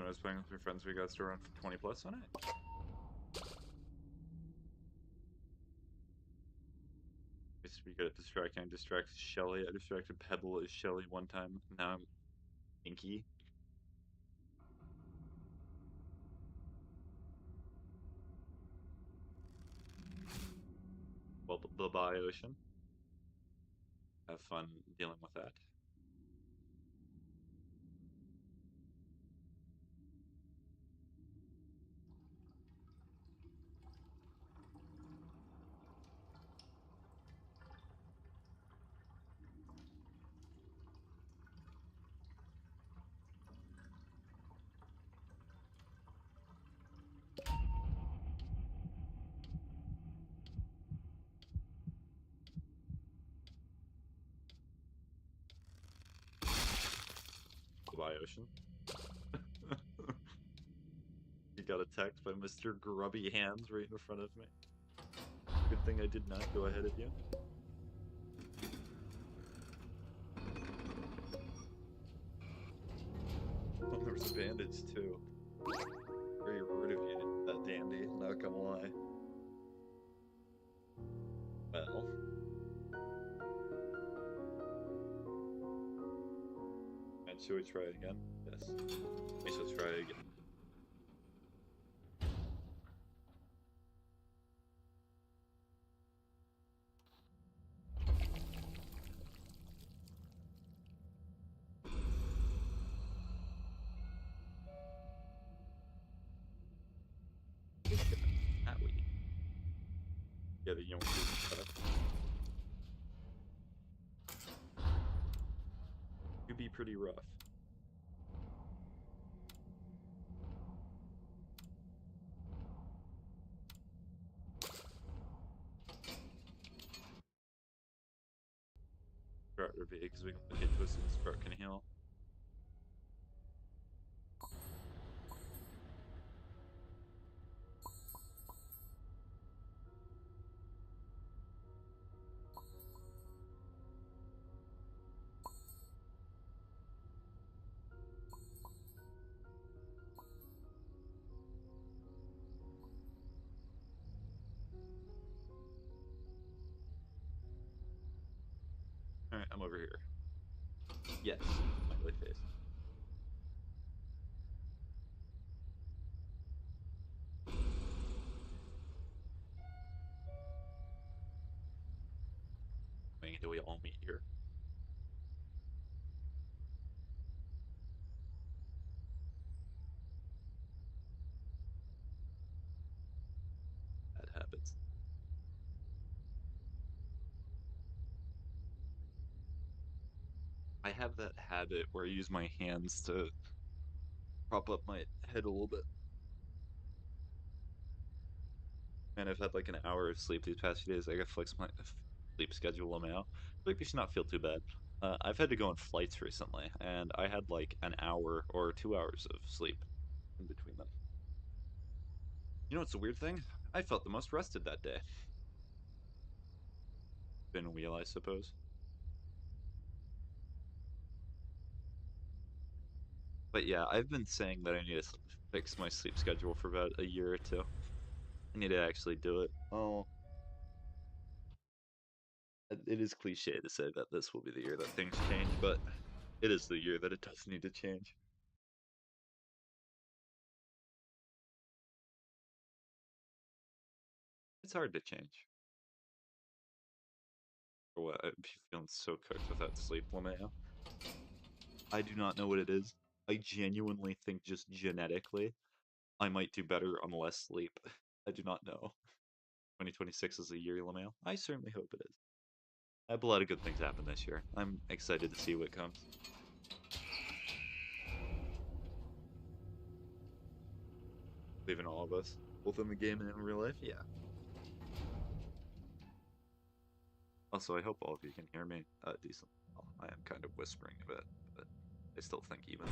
when I was playing with my friends, we got to around 20 plus on it. Used to be good at distracting. I distracted Shelly. I distracted Pebble as Shelly one time. Now I'm Inky. Well, bye-bye, Ocean. Have fun dealing with that. Bye-bye, Ocean. You got attacked by Mr. Grubby Hands right in front of me. Good thing I did not go ahead of you. Oh, there was a bandage too. Very rude of you, that dandy, not gonna lie. Well. And should we try it again? Yes. We shall try it again. Owie. Yeah, the young could be pretty rough. Start repeat because we can look at Twist and Sprout can heal. Alright, I'm over here. Yes, smiley face. When do we all meet here? That happens. I have that habit where I use my hands to prop up my head a little bit. And I've had like an hour of sleep these past few days. I gotta flex my sleep schedule them out. Like, you should not feel too bad. I've had to go on flights recently, and I had like an hour or 2 hours of sleep in between them. You know what's the weird thing? I felt the most rested that day. Been wheel, I suppose. But yeah, I've been saying that I need to fix my sleep schedule for about a year or two. I need to actually do it. Oh, it is cliche to say that this will be the year that things change, but it is the year that it does need to change. It's hard to change. For what? I'm feeling so cooked with that sleep, Lameo. I do not know what it is. I genuinely think just genetically, I might do better on less sleep. I do not know. 2026 is a year, Lameo. I certainly hope it is. I hope a lot of good things happen this year. I'm excited to see what comes. Believe in all of us, both in the game and in real life. Yeah. Also, I hope all of you can hear me decently. Well, I am kind of whispering a bit, but I still think even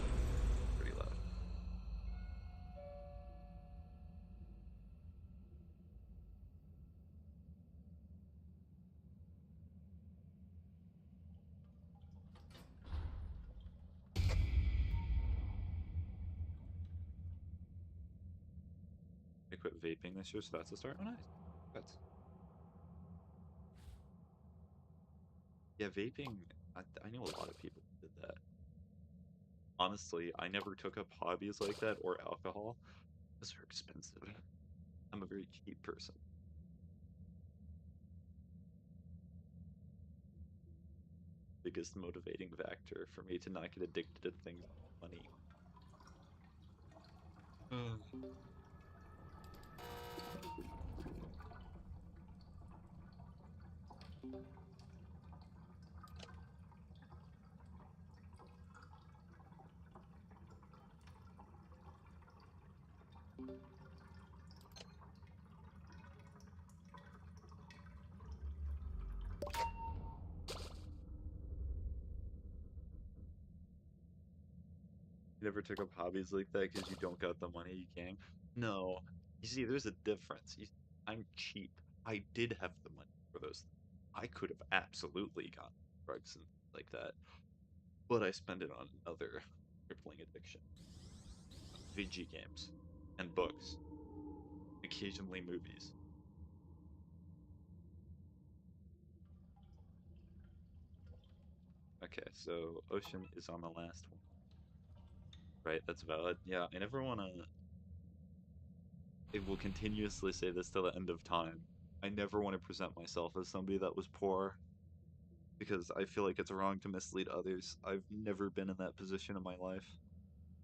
pretty loud. quit vaping this year, so that's a start. Oh, nice. That's yeah, vaping. I know a lot of people who did that. Honestly, I never took up hobbies like that or alcohol. Those are expensive. I'm a very cheap person. Biggest motivating factor for me to not get addicted to things, money. You never took up hobbies like that because you don't got the money you can? No. You see, there's a difference. I'm cheap. I did have the money for those things. I could have absolutely gotten drugs and like that, but I spend it on another crippling addiction. VG games and books, occasionally movies. Okay, so Ocean is on the last one. Right, that's valid. Yeah, I never want to. It will continuously say this till the end of time. I never want to present myself as somebody that was poor because I feel like it's wrong to mislead others. I've never been in that position in my life.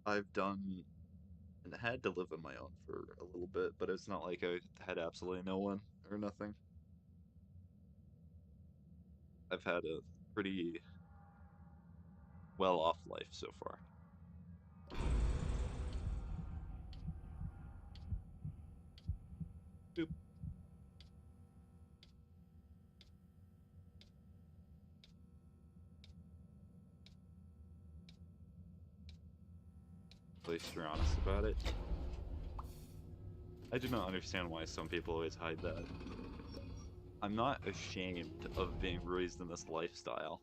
I've done and had to live on my own for a little bit, but it's not like I had absolutely no one or nothing. I've had a pretty well off life so far. Boop. At least you're honest about it. I do not understand why some people always hide that. I'm not ashamed of being raised in this lifestyle.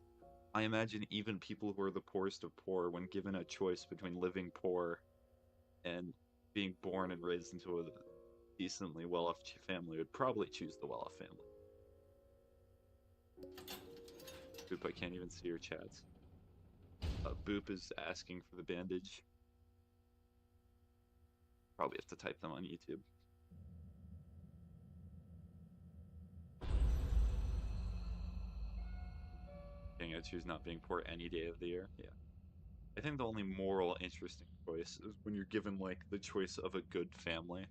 I imagine even people who are the poorest of poor, when given a choice between living poor and being born and raised into a decently well-off family, would probably choose the well-off family. Boop, I can't even see your chats. Boop is asking for the bandage. Probably have to type them on YouTube. I choose not being poor any day of the year. Yeah. I think the only moral interesting choice is when you're given like the choice of a good family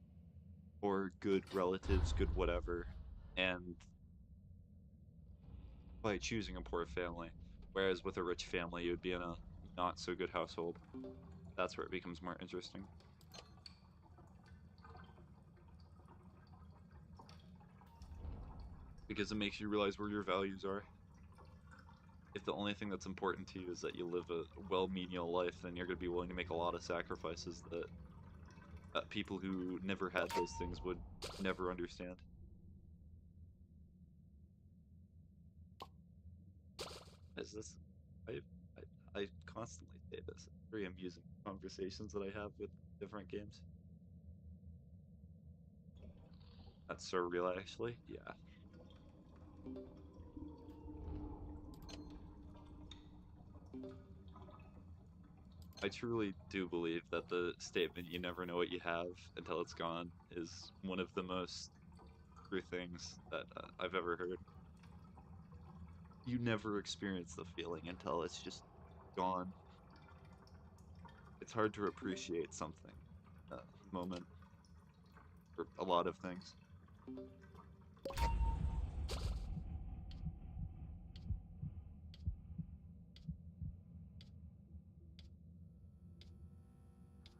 or good relatives, good whatever, and by choosing a poor family, whereas with a rich family you would be in a not so good household. That's where it becomes more interesting. Because it makes you realize where your values are. If the only thing that's important to you is that you live a well-menial life, then you're going to be willing to make a lot of sacrifices that people who never had those things would never understand. Is this? I, I constantly say this. Very amusing conversations that I have with different games. That's so real, actually. Yeah. I truly do believe that the statement "you never know what you have until it's gone" is one of the most true things that I've ever heard. You never experience the feeling until it's just gone. It's hard to appreciate something, moment, for a lot of things.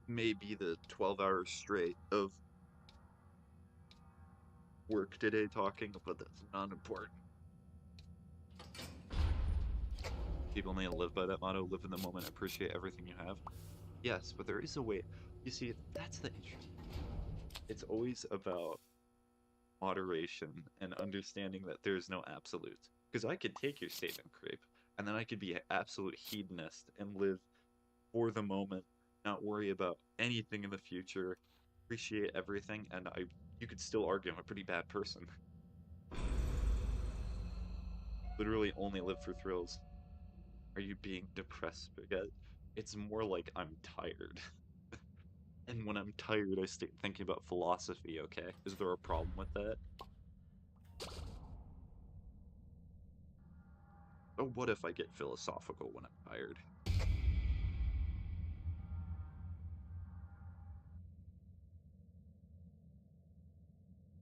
Maybe the 12 hours straight of work today talking, but that's not important. People may live by that motto: live in the moment, appreciate everything you have. Yes, but there is a way. You see, that's the interesting. It's always about moderation and understanding that there's no absolute. Because I could take your statement, Creep, and then I could be an absolute hedonist and live for the moment, not worry about anything in the future, appreciate everything, and you could still argue I'm a pretty bad person. Literally only live for thrills. Are you being depressed, Spaghetti? It's more like I'm tired. And when I'm tired, I start thinking about philosophy, okay? Is there a problem with that? But what if I get philosophical when I'm tired?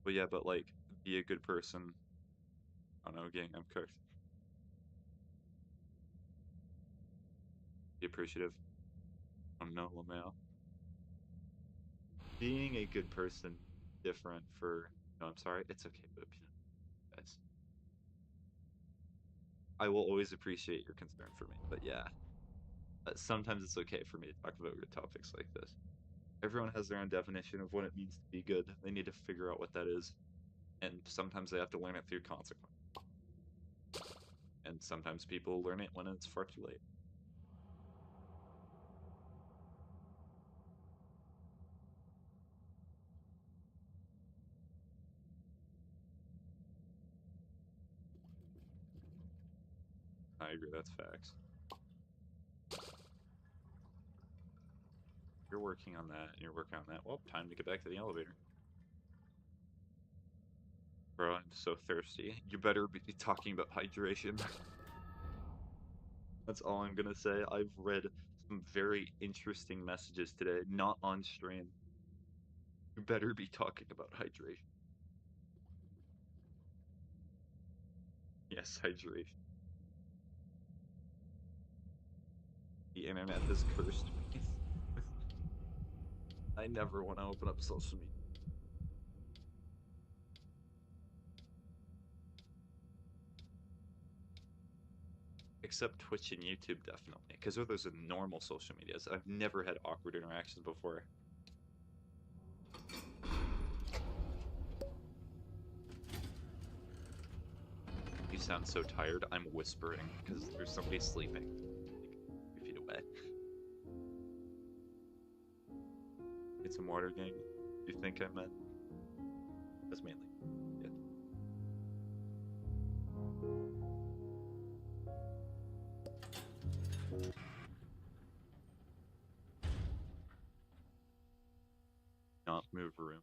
But yeah, but like, be a good person. I don't know, gang, I'm cooked. Be appreciative. I don't know, LaMail. Being a good person, different for. No, I'm sorry. It's okay, but guys, I will always appreciate your concern for me. But yeah, sometimes it's okay for me to talk about good topics like this. Everyone has their own definition of what it means to be good. They need to figure out what that is, and sometimes they have to learn it through consequence. And sometimes people learn it when it's far too late. I agree. That's facts. You're working on that, and you're working on that. Well, time to get back to the elevator. Bro, I'm so thirsty. You better be talking about hydration. That's all I'm gonna say. I've read some very interesting messages today, not on stream. You better be talking about hydration. Yes, hydration. The internet has cursed me. I never want to open up social media. Except Twitch and YouTube, definitely. Because those are normal social medias. I've never had awkward interactions before. You sound so tired. I'm whispering because there's somebody sleeping like 3 feet away. Need some water, gang. Do you think I meant? That's mainly. Yeah. Not move room.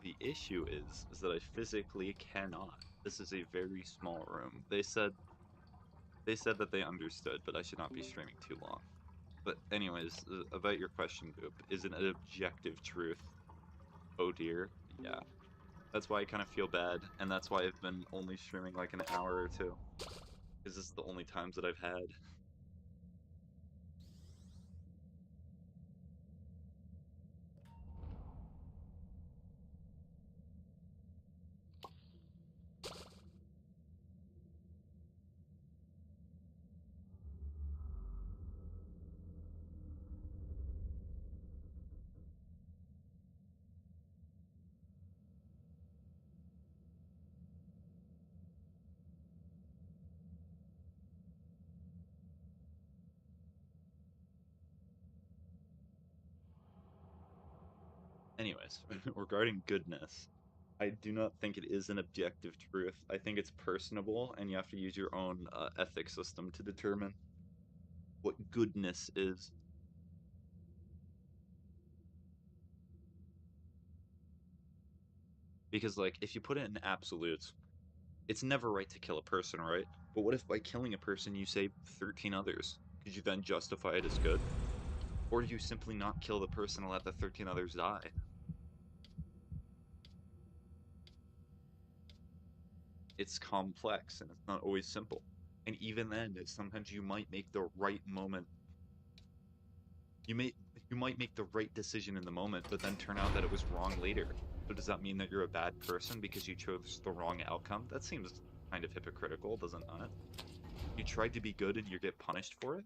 The issue is that I physically cannot. This is a very small room. They said that they understood, but I should not be streaming too long. But anyways, about your question, Boop, is it an objective truth? Oh dear, yeah. That's why I kind of feel bad, and that's why I've been only streaming like an hour or two. Because this is the only times that I've had. Anyways, regarding goodness, I do not think it is an objective truth. I think it's personable, and you have to use your own ethics system to determine what goodness is. Because, like, if you put it in absolutes, it's never right to kill a person, right? But what if by killing a person you save 13 others? Could you then justify it as good? Or do you simply not kill the person and let the 13 others die? It's complex and it's not always simple. And even then, sometimes you might make the right moment. You may You might make the right decision in the moment, but then turn out that it was wrong later. So does that mean that you're a bad person because you chose the wrong outcome? That seems kind of hypocritical, doesn't it? You tried to be good and you get punished for it?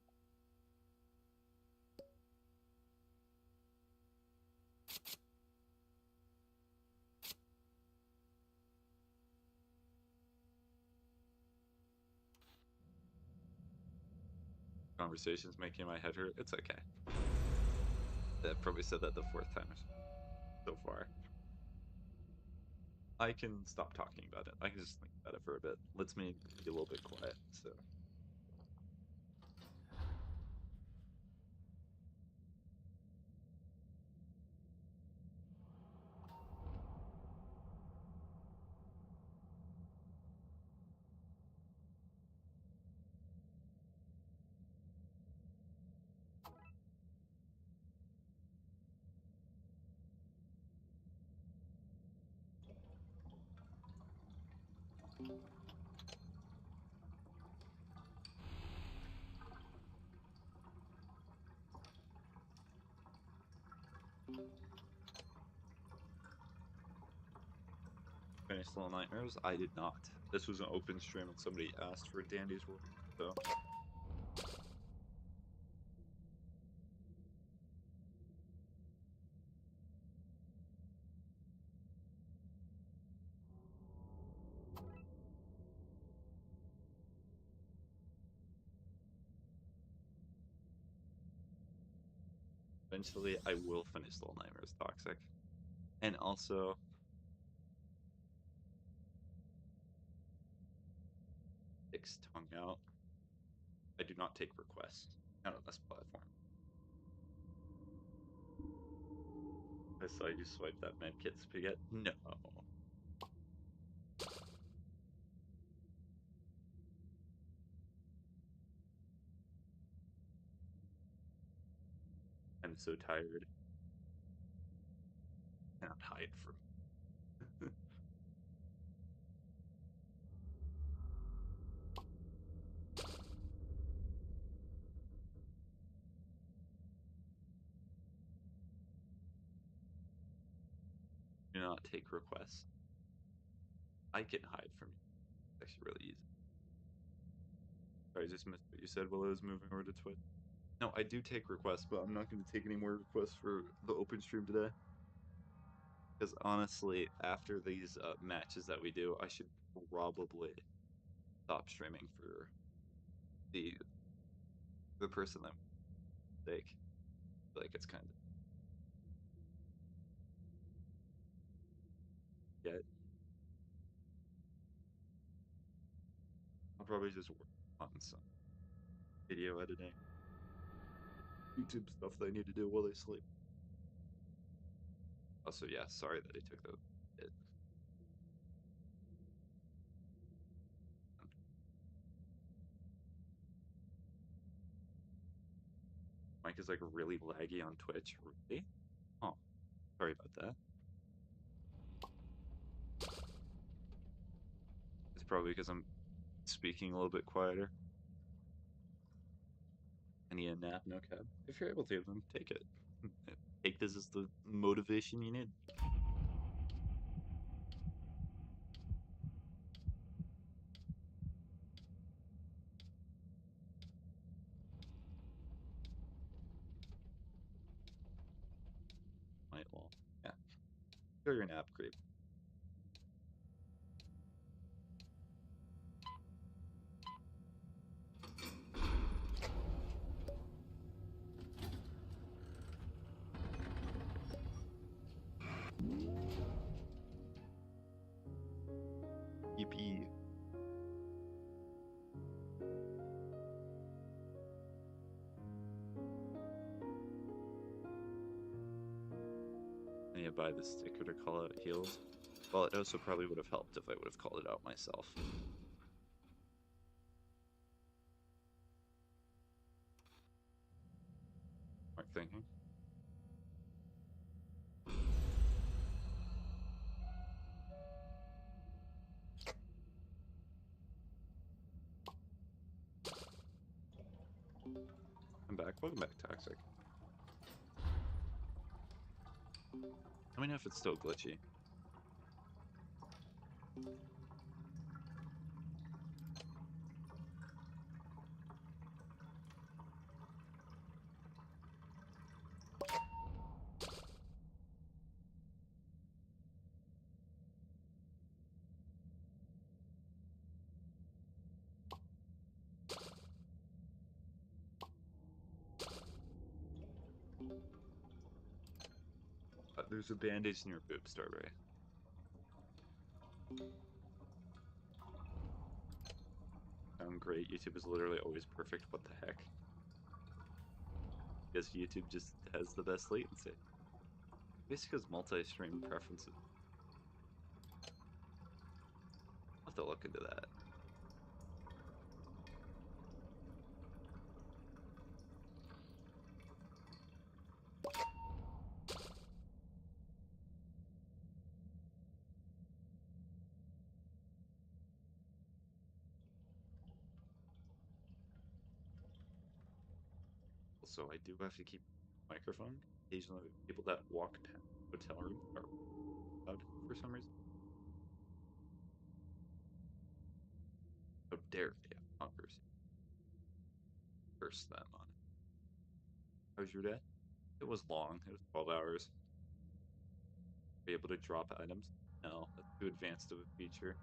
Conversation's making my head hurt. It's okay. I've probably said that the 4th time so far. I can stop talking about it. I can just think about it for a bit. Lets me be a little bit quiet, so. Finished Little Nightmares? I did not. This was an open stream and somebody asked for Dandy's work, so. Eventually, I will finish Little Nightmares Toxic. And also, Dick's tongue out. I do not take requests. Not on this platform. I saw you swipe that medkit spaghetti. No. I'm so tired. I cannot hide from. Do not take requests. I can hide from you. It's actually really easy. Sorry, I just missed what you said while I was moving over to Twitch. No, I do take requests, but I'm not going to take any more requests for the open stream today. Because honestly, after these matches that we do, I should probably stop streaming for the person that sake. Like it's kind of yeah. I'll probably just work on some video editing, YouTube stuff that I need to do while I sleep. Also, yeah, sorry that I took the hit. Mike is like really laggy on Twitch. Really? Oh, sorry about that. It's probably because I'm speaking a little bit quieter. I need a nap, no cab. If you're able to, then take it. Take this as the motivation you need. Might well. Yeah. Go your nap, creep. Yippee. I need to buy the sticker to call out heals. Well, it also probably would have helped if I would have called it out myself. Smart thinking. I'm back. Welcome back, Toxic. Let me know if it's still glitchy. There's a bandage in your boob, Starbray. Sound great. YouTube is literally always perfect. What the heck? Because YouTube just has the best latency. Basically, because multi-stream preferences. I'll have to look into that. Also, I do have to keep the microphone. Occasionally, people that walk past the hotel room are loud for some reason. How dare they have conversation? Curse them on it. How was your day? It was long. It was 12 hours. Were you able to drop items? No, that's too advanced of a feature.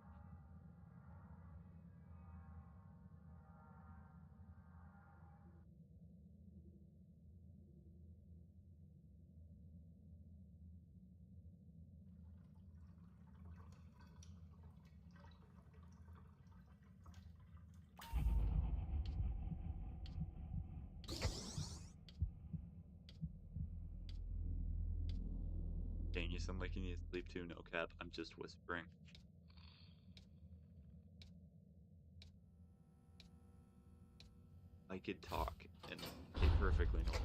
Dang, you sound like you need to sleep too. No cap. I'm just whispering. I could talk, and they perfectly know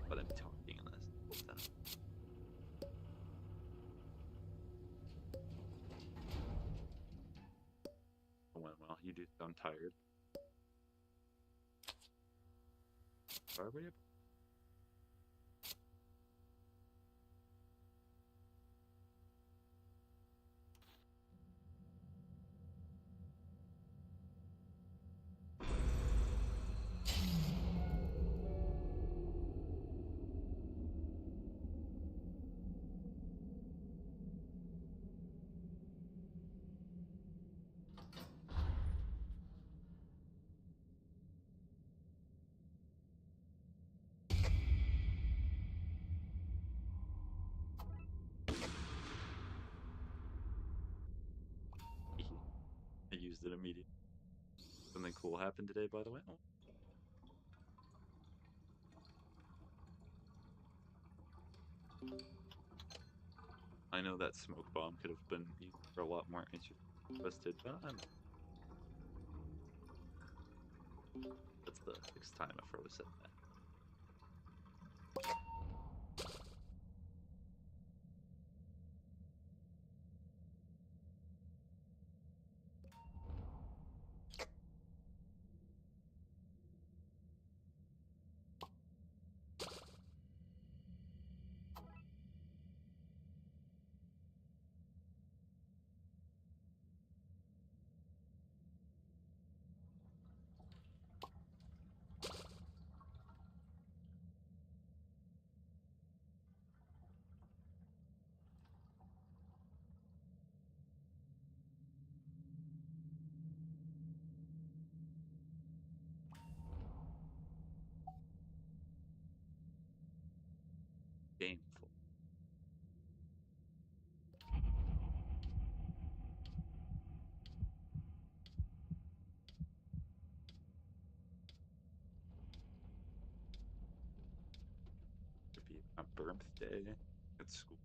what I'm talking on this whole time. Well, you do sound tired. Are we? I used it immediately. Something cool happened today, by the way. Oh. I know that smoke bomb could have been used for a lot more interested, but that's the 6th time I've probably said that. Gameful. Could be my birthday at school.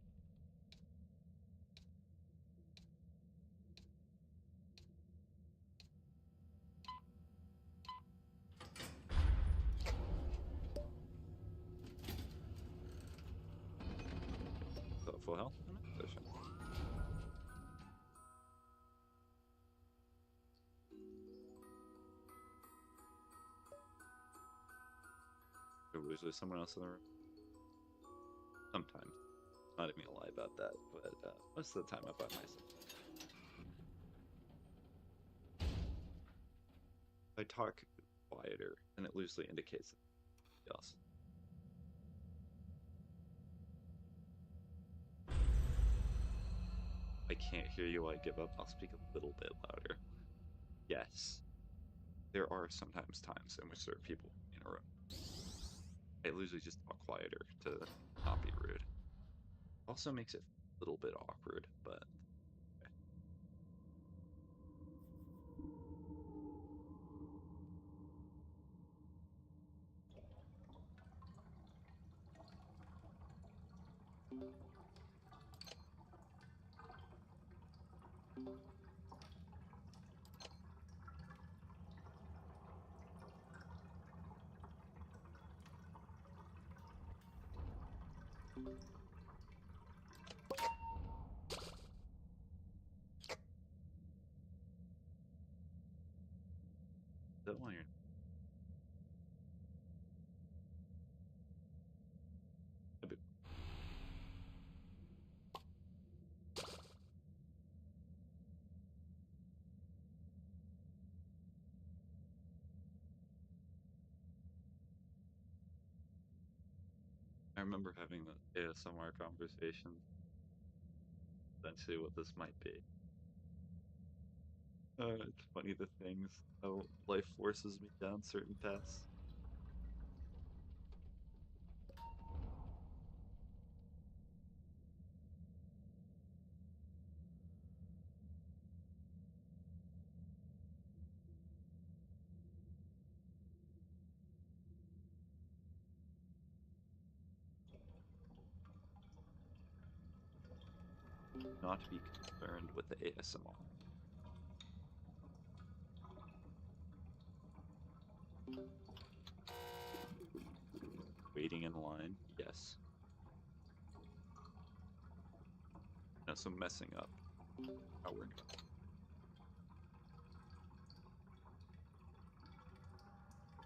Full health? There's usually someone else in the room. Sometimes. not even gonna lie about that, but most of the time I'm by myself. If I talk quieter, then it loosely indicates that somebody else. I can't hear you, I give up. I'll speak a little bit louder. Yes, there are sometimes times in which there are people in a room. I usually just talk quieter to not be rude. Also makes it a little bit awkward, but okay. That one you're a bit. I remember having the ASMR conversation. Essentially, what this might be. It's funny the things how life forces me down certain paths. Not be concerned with the ASMR. Waiting in line, yes. No, some messing up. How we're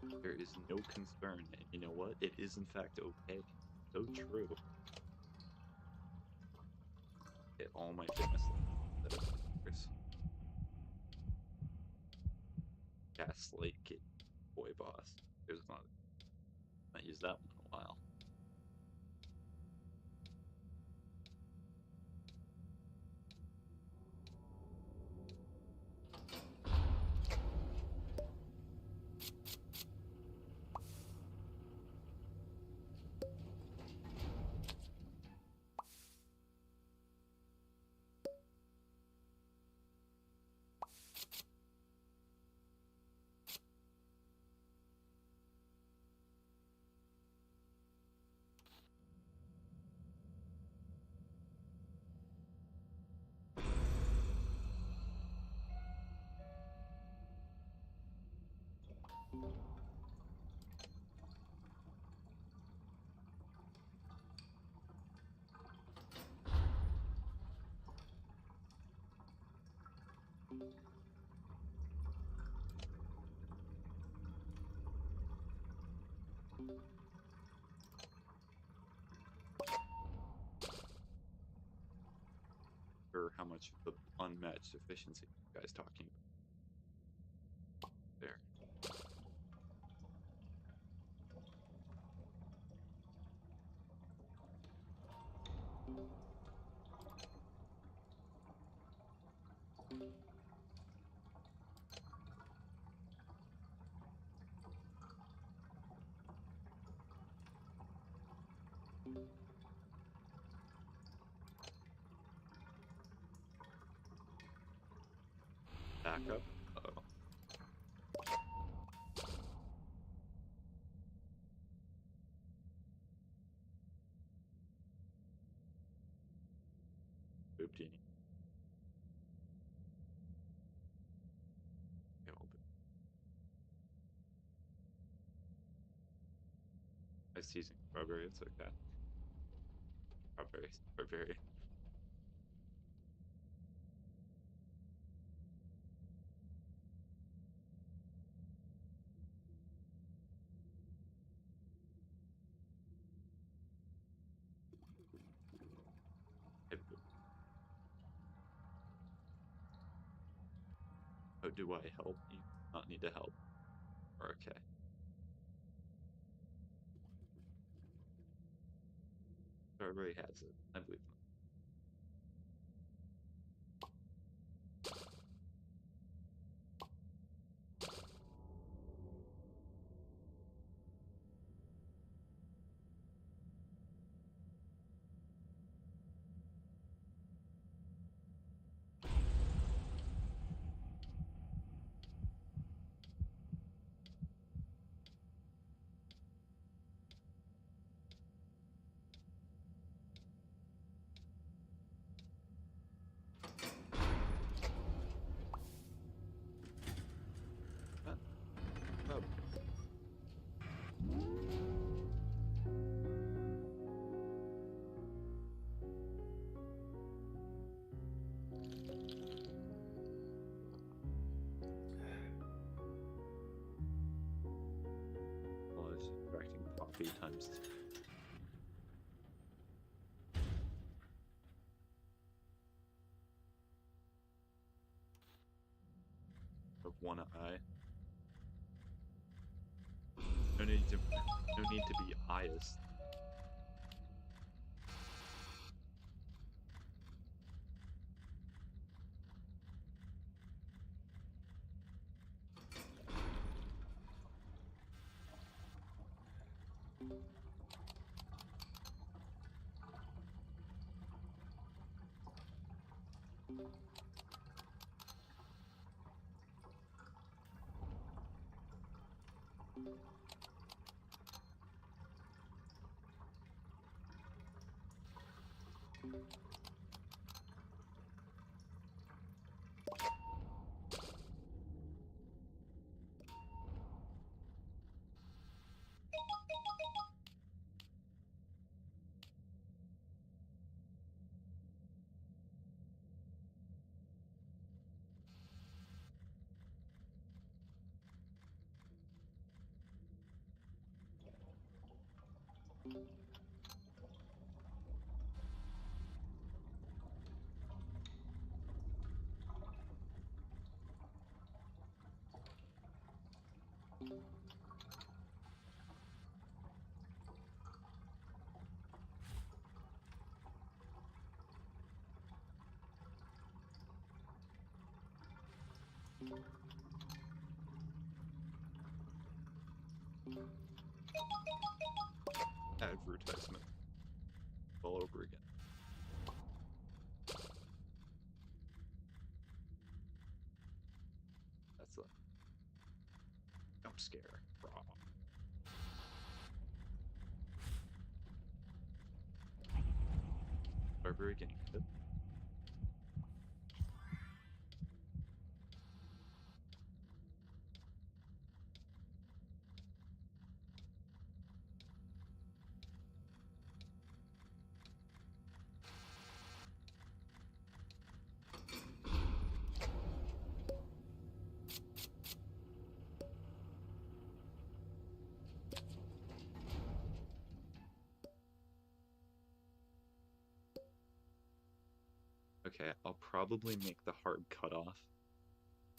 doing. There is no concern, and you know what? It is in fact okay. So true. Hit all my fitness that have been years. Gaslight kid, boy boss. There's not. I used that one in a while. Or how much of the unmatched efficiency you guys talking about there. Backup. Uh-oh. Oopsie. I was teasing strawberry. It's okay. Strawberry. Strawberry. Oh, do I help? You do not need to help. Okay. Everybody has it. I believe them. Oh. Well, I was subtracting Poppy times 2. Of one eye. No need to be biased. Advertisement. All over again. That's a jump scare. Raw. Barbary getting hit. Okay, I'll probably make the hard cutoff.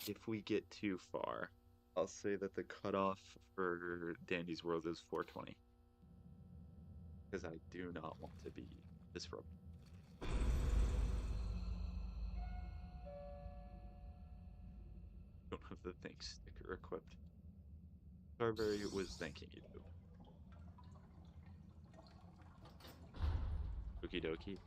If we get too far, I'll say that the cutoff for Dandy's World is 420. Because I do not want to be disrupted. Don't have the thing sticker equipped. Barbary was thanking you. Okie dokie.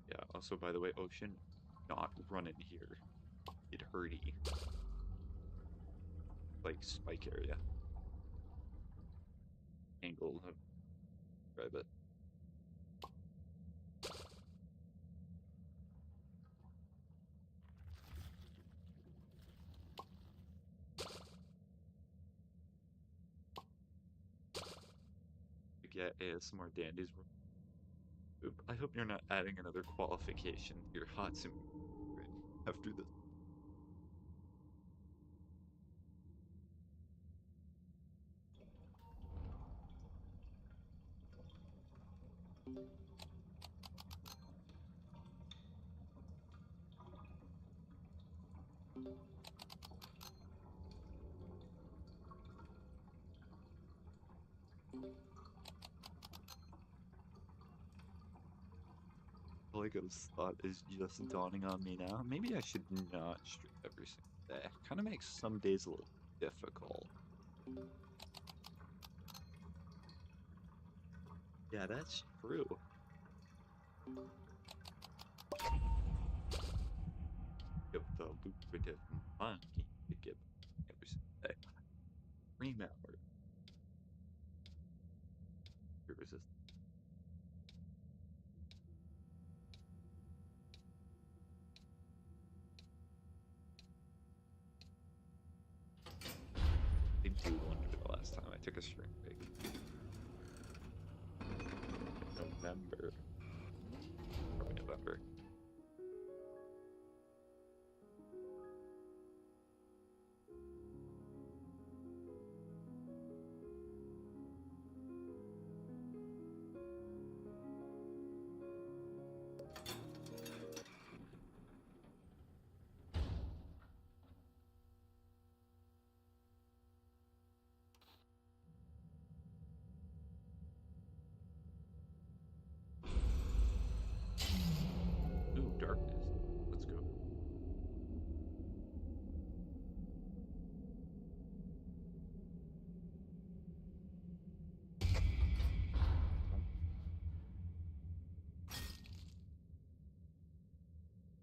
Yeah, also, by the way, Ocean, not run in here. Get hurty. Like spike area. Angle. Grab it. Get ASMR dandies. Oop, I hope you're not adding another qualification to your hot sim after this. Like a thought is just dawning on me now. Maybe I should not stream every single day. Kind of makes some days a little difficult. Yeah, that's true. Give the lucrative money to give every single day. 3 hours. Resist. I do wonder the last time I took a stream break. November. Probably November. Ooh, darkness. Let's go.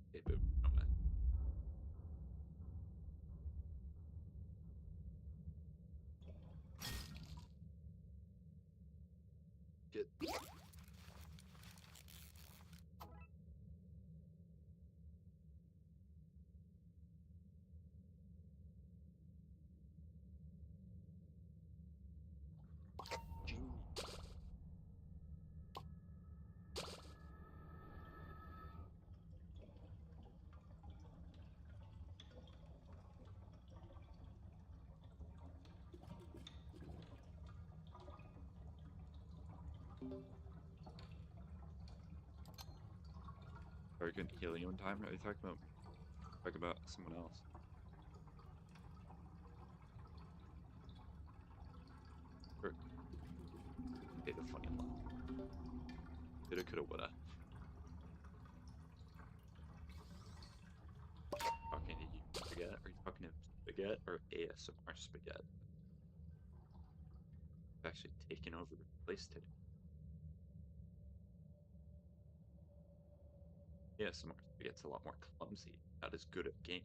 Okay, boom. No way. Get. Are you getting helium time? Are you talking about someone else? Or, okay, the funny one. Coulda, coulda, woulda. Talking to you, Spaghetti? Are you talking to Spaghetti or ASMR Spaghetti? I've actually taken over the place today. ASMR Spaghetti's a lot more clumsy, not as good at games.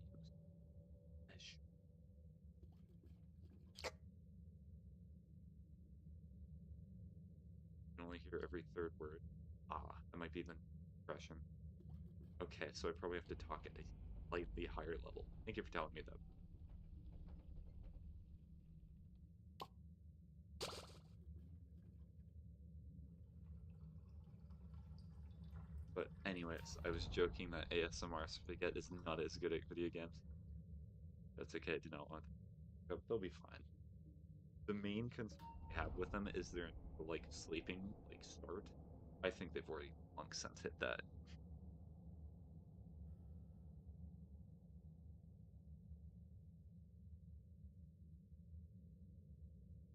As you can only hear every third word. Ah, that might be the impression. Okay, so I probably have to talk at a slightly higher level. Thank you for telling me that. But anyways, I was joking that ASMR Spaghetti is not as good at video games. That's okay, I do not want them. They'll be fine. The main concern I have with them is their like sleeping like start. I think they've already long since hit that.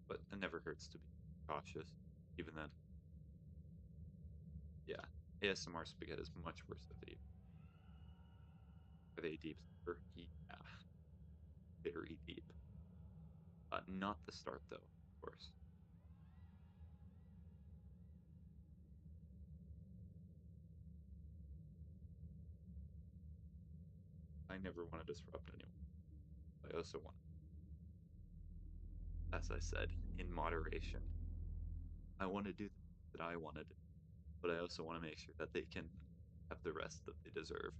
But it never hurts to be cautious. Even then, yeah, ASMR Spaghetti is much worse at video. Are they deep? Yeah, very deep. Not the start though, of course. I never want to disrupt anyone. I also want, as I said, in moderation. I want to do things that I want to do, but I also want to make sure that they can have the rest that they deserve.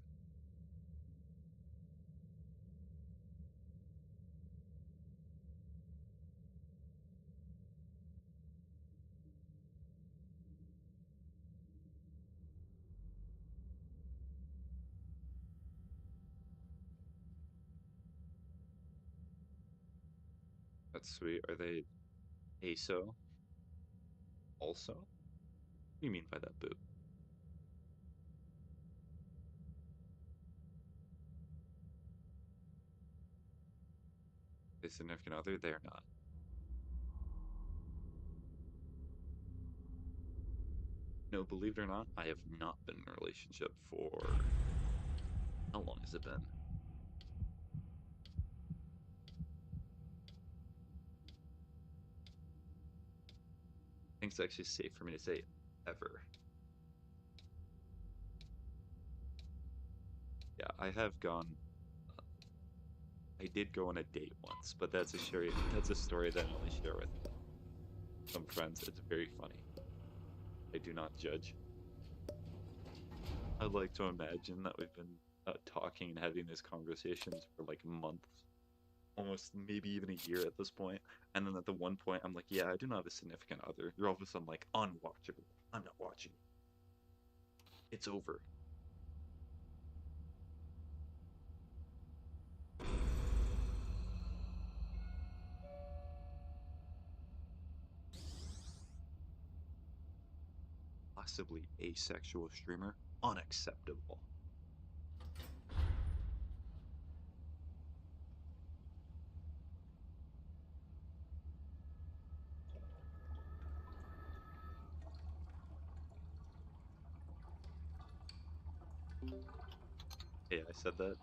That's sweet. Are they ASO also? What do you mean by that, Boo? A significant other? They are not. No, believe it or not, I have not been in a relationship for... How long has it been? I think it's actually safe for me to say ever. Yeah, I have gone... I did go on a date once, but that's a story that I only share with some friends. It's very funny. I do not judge. I'd like to imagine that we've been talking and having these conversations for like months, almost maybe even a year at this point. And then at the one point, I'm like, yeah, I do not have a significant other. You're all of a sudden like, unwatchable. I'm not watching. It's over. Possibly asexual streamer. Unacceptable. Hey, I said that.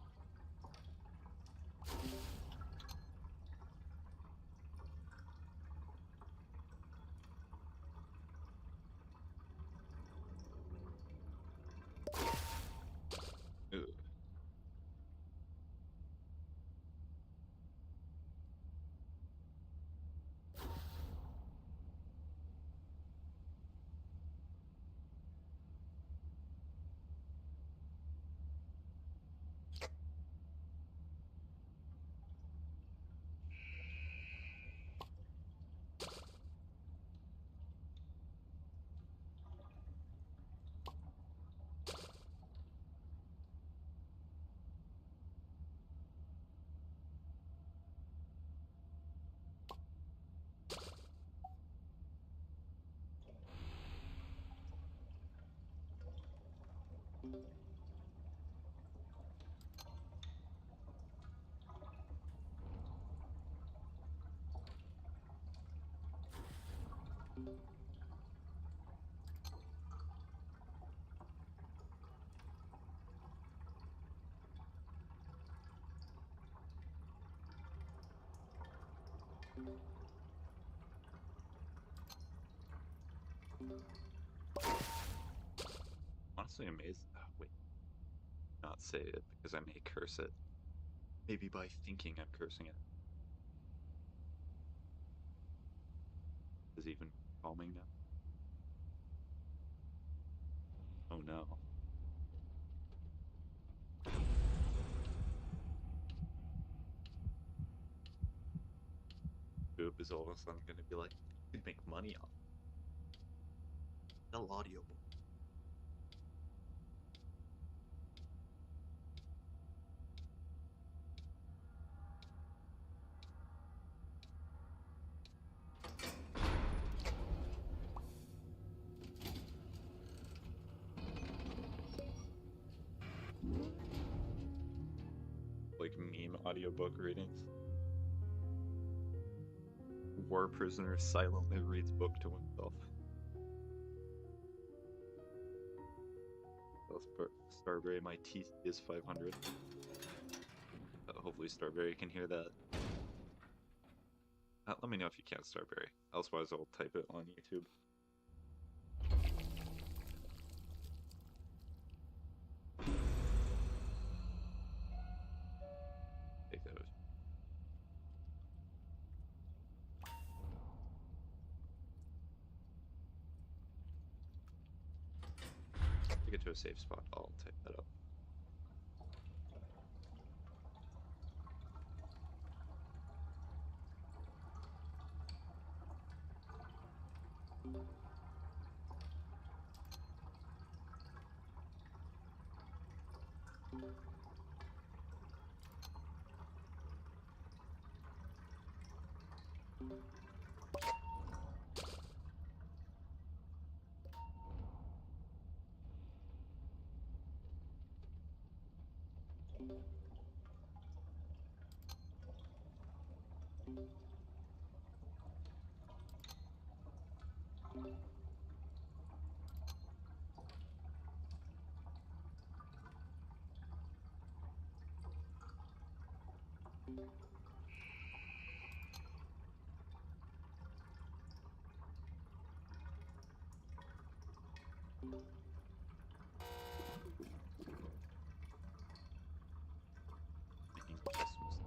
Ugh. Honestly amazed. Oh, wait. Not say it because I may curse it. Maybe by thinking I'm cursing it. Is it even calming now? Oh no. Boob is all of a sudden gonna be like, you could make money off. Sell audiobook. Like meme audiobook readings. War prisoner silently reads book to himself. Starberry, my TC is 500. Hopefully Starberry can hear that. Let me know if you can't, Starberry. Elsewise, I'll type it on YouTube. to a safe spot. I'll type that up. Making customers.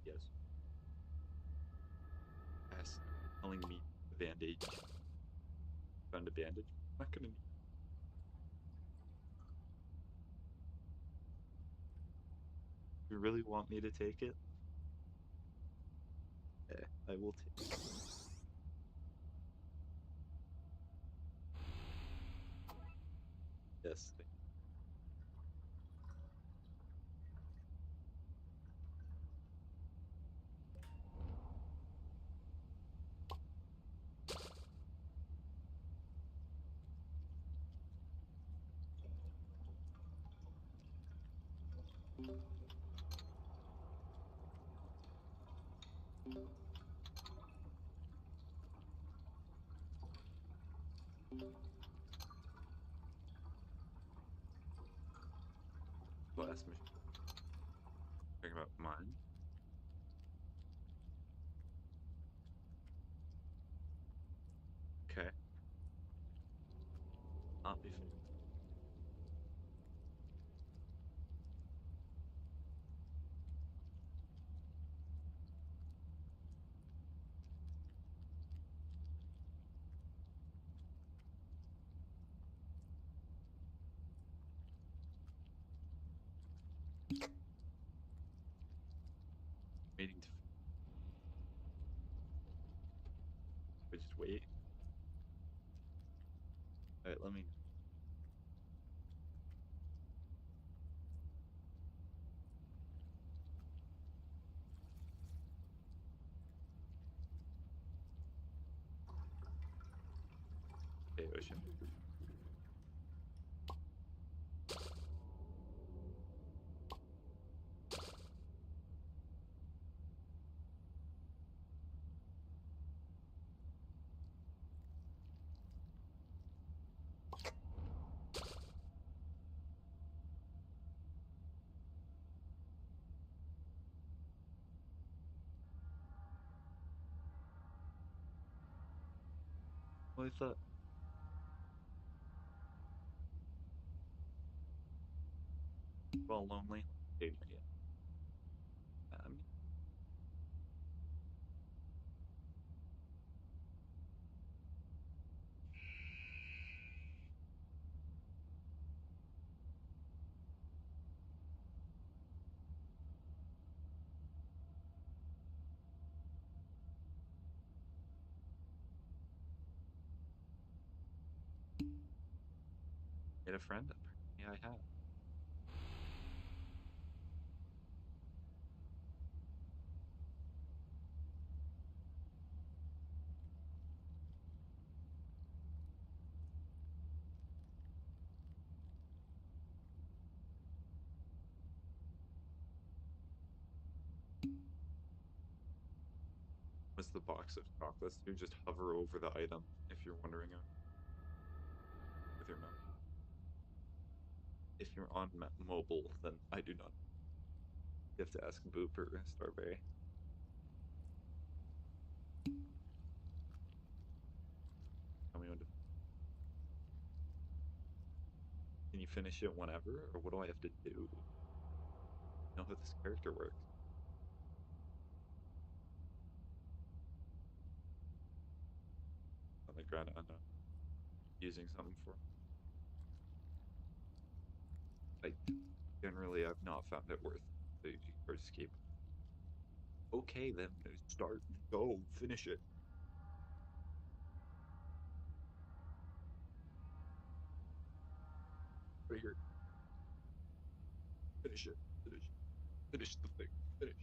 Yes. Yes. Telling me a bandage. Found a bandage. I'm not gonna need. You really want me to take it? Yeah, I will take it. Yes. Last mission. Talking about mine. Okay. Not be. Waiting to. We just wait. All right. Let me. Okay, Ocean. Well, I thought. Well, lonely. Okay, yeah. Um, Made a friend. Apparently, I have. Was the box of chocolates? You just hover over the item if you're wondering with your mouse. If you're on mobile, then I do not. You have to ask Boop or Starberry. Tell me when to. Can you finish it whenever, or what do I have to do? know how this character works. On the ground, unknown. Using something for. I generally I've not found it worth the first keep. Okay, then start, go, finish it. Right here. Finish it. Finish. Finish the thing. Finish.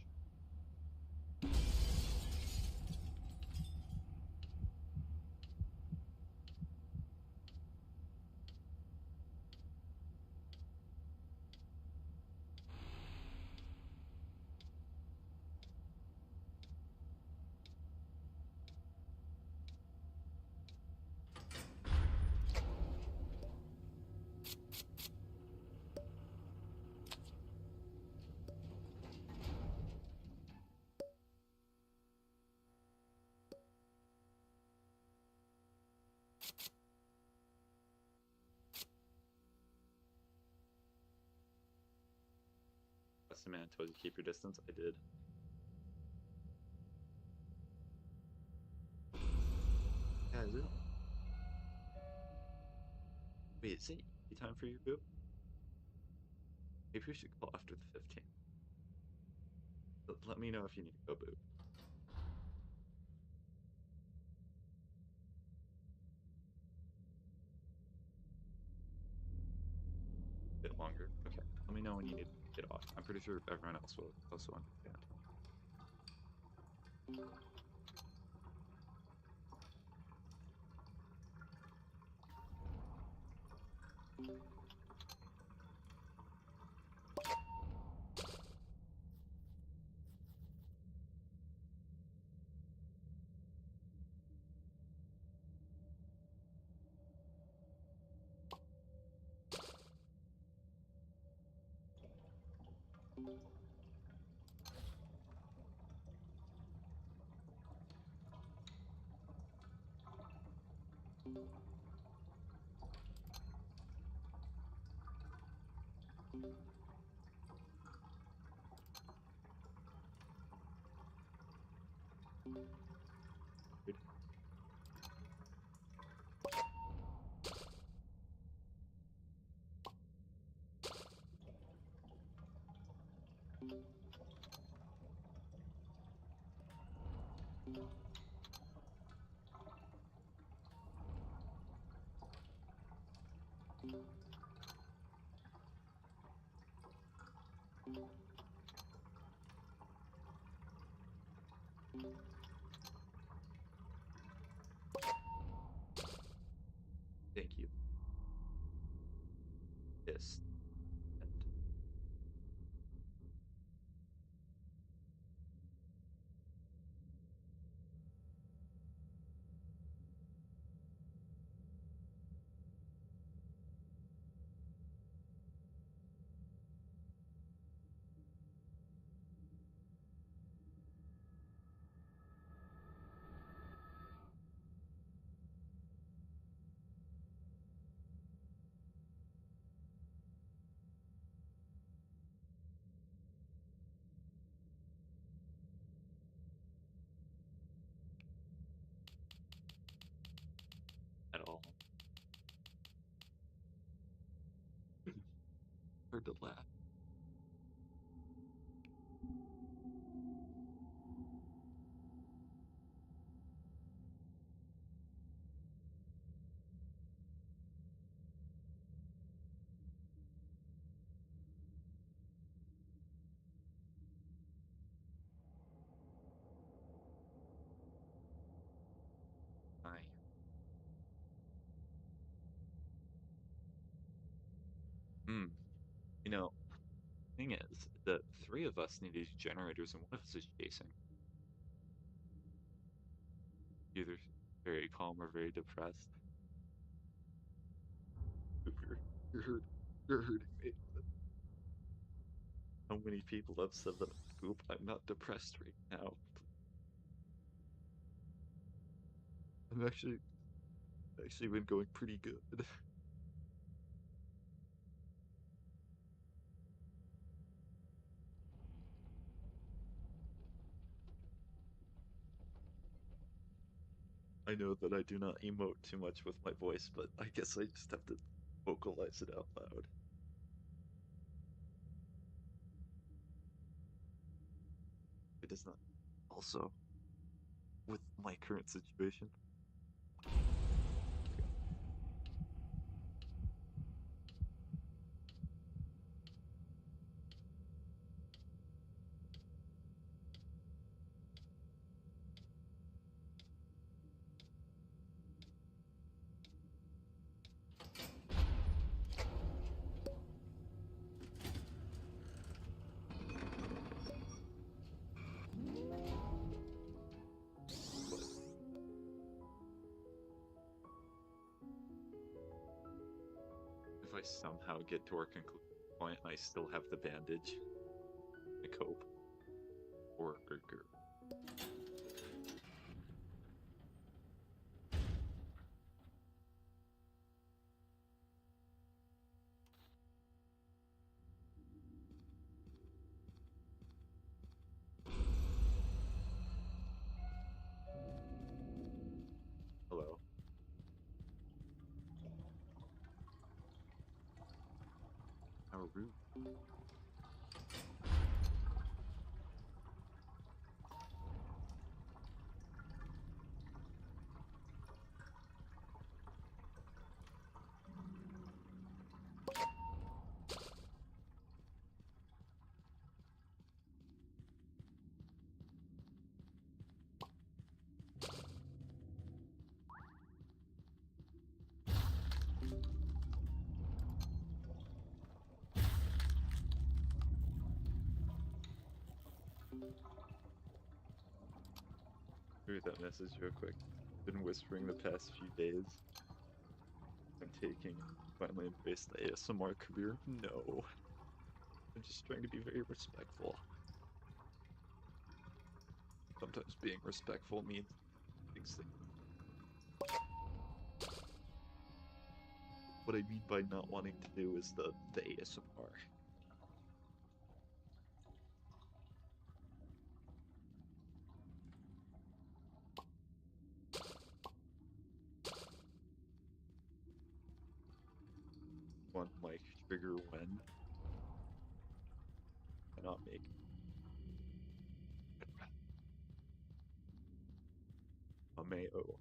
That's the man told you to keep your distance. I did. Yeah, is it? Wait, is it time for you, Boo? Maybe we should call after the 15th. Let me know if you need to go, Boo. A bit longer. Okay. Let me know when you need to get off. I'm pretty sure everyone else will also understand. Good. Thank you. Yes. And at all. Hard to laugh. I. Hmm. You know, thing is, the three of us need these generators, and one of us is chasing. Either very calm or very depressed. You're hurt. You're hurting me. How many people have said that? Oop, I'm not depressed right now. I'm actually been going pretty good. I know that I do not emote too much with my voice, but I guess I just have to vocalize it out loud. It does not. Also, with my current situation. But if I somehow get to our conclusion point and I still have the bandage, I cope. Or hello. How rude. Read that message real quick. Been whispering the past few days. I'm taking finally embraced the ASMR career. No. I'm just trying to be very respectful. Sometimes being respectful means things that what I mean by not wanting to do is the ASMR. One mic trigger when cannot make a mayo.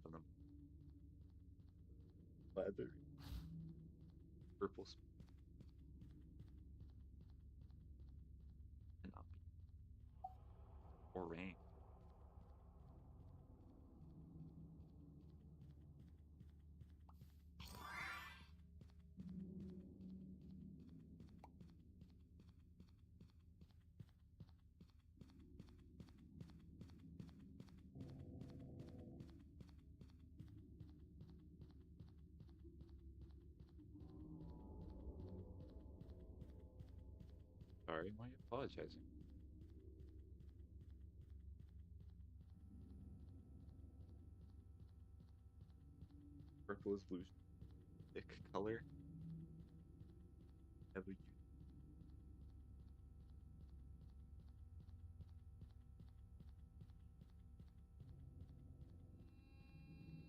On them. Leather, purple cannot be orange. Sorry, why are you apologizing? Purple is blue thick color. Have a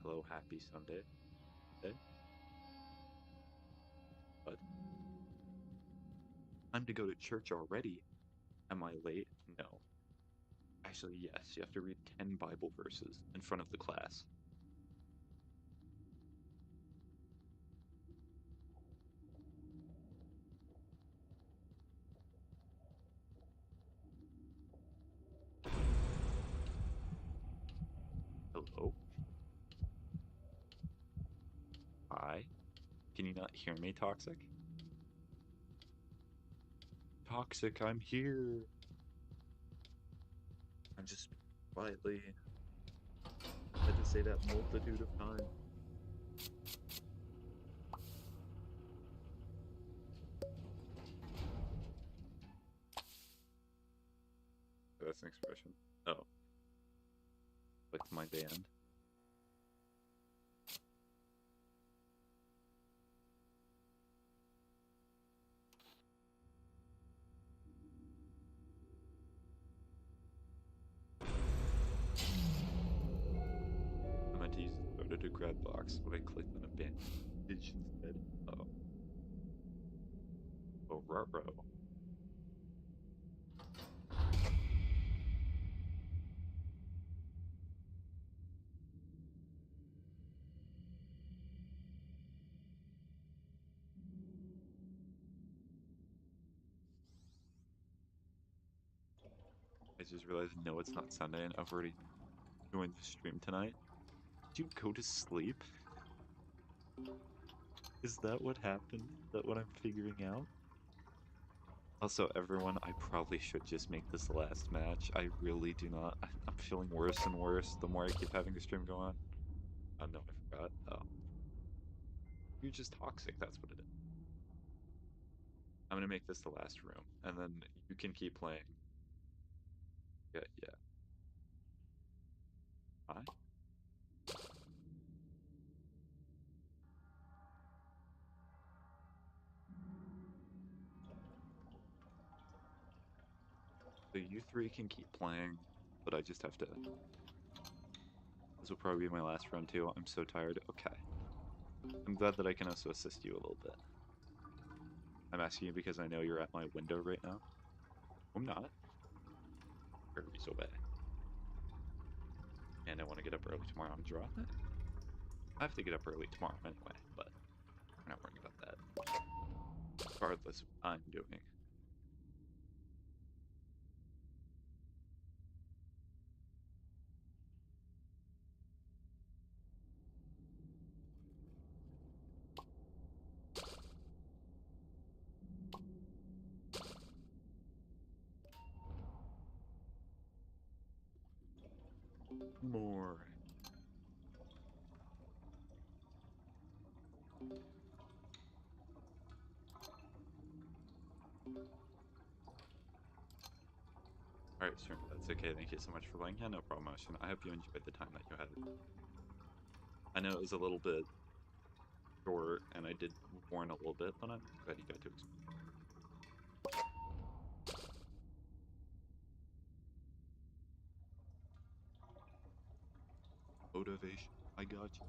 hello, happy Sunday. Day. But time to go to church already. Am I late? No. Actually, yes. You have to read 10 Bible verses in front of the class. Can you not hear me, Toxic? Toxic, I'm here. I'm just quietly had to say that multitude of times. That's an expression. Oh. Click my band. I meant to use the photo to grab box, but I clicked on a band image instead. Oh. Oh, ruh-roh. I just realized, no, it's not Sunday, and I've already joined the stream tonight. Did you go to sleep? Is that what happened? Is that what I'm figuring out? Also, everyone, I probably should just make this the last match. I really do not. I'm feeling worse and worse the more I keep having the stream go on. Oh, no, I forgot. Oh. You're just toxic, that's what it is. I'm gonna make this the last room, and then you can keep playing. Yeah, yeah. Hi. So you three can keep playing, but I just have to. This will probably be my last run too. I'm so tired. Okay. I'm glad that I can also assist you a little bit. I'm asking you because I know you're at my window right now. I'm not. Kirby's away. And I want to get up early tomorrow and draw. I have to get up early tomorrow anyway, but we're not worrying about that. Regardless of what I'm doing. More. Alright, sure. That's okay. Thank you so much for playing. Yeah, no problem, Ocean. I hope you enjoyed the time that you had. I know it was a little bit short, and I did warn a little bit, but I'm glad you got to experience. Motivation. I got you.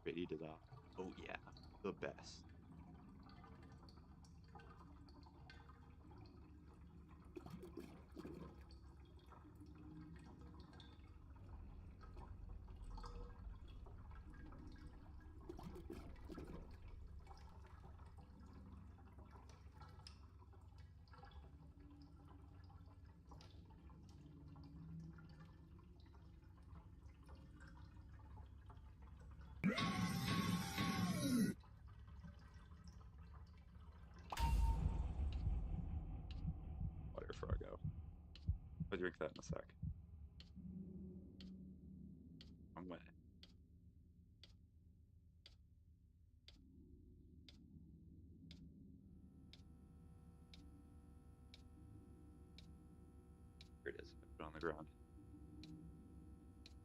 Ready to die. Oh yeah, the best. Water Fargo. I'll drink that in a sec. I'm wet. Here it is. I put it on the ground.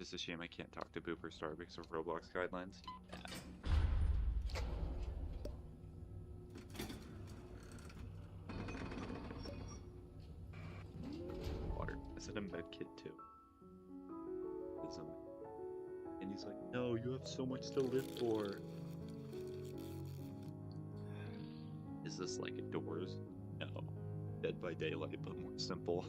It's a shame I can't talk to Booper Star because of Roblox guidelines. Yeah. Water. I said a med kit too. And he's like, no, you have so much to live for. Is this like Doors? No. Dead by Daylight, but more simple.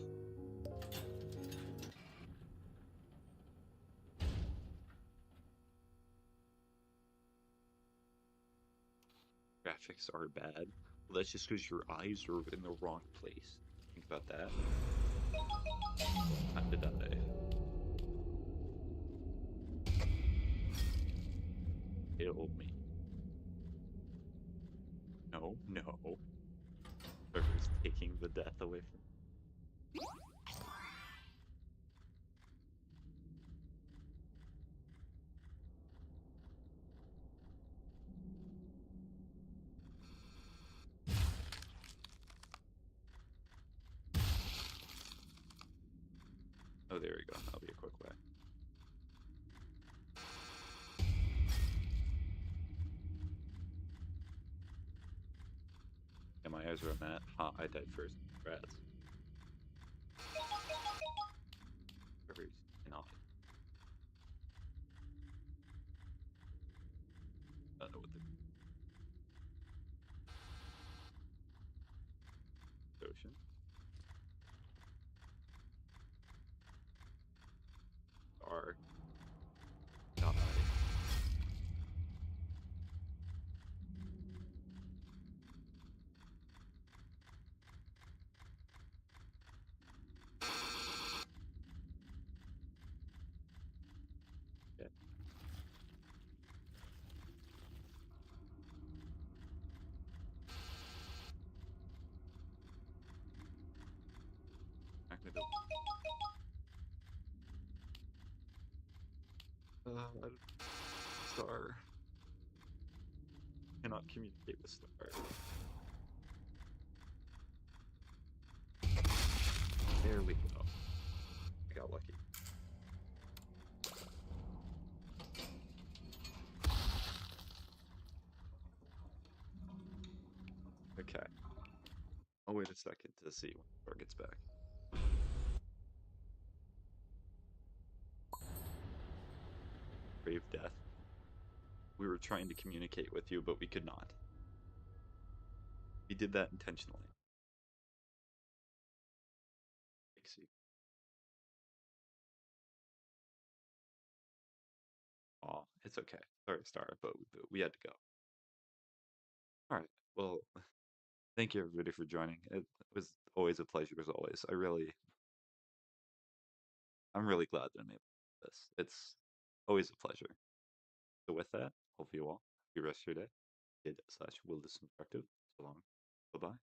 Graphics are bad. Well, that's just because your eyes are in the wrong place. about that. Time to die. Kill me. No, no. Whoever's taking the death away from me. Oh, there we go. That'll be a quick way. Yeah, my eyes are a mat. Ha, I died first. Rats. Whoever's not. I don't know what the ocean. Are. Die. Yeah. Not gonna do. I don't- Star. Cannot communicate with Star. There we go. I got lucky. Okay. I'll wait a second to see when Star gets back. Brave death. We were trying to communicate with you, but we could not. We did that intentionally. Pixie. Aw, it's okay. Sorry, Star, but we had to go. All right. Well, thank you everybody for joining. It was always a pleasure as always. I'm really glad that I'm able to do this. It's always a pleasure. So with that, hope you all have the rest of your day. Id/will destructive. So long. Bye bye.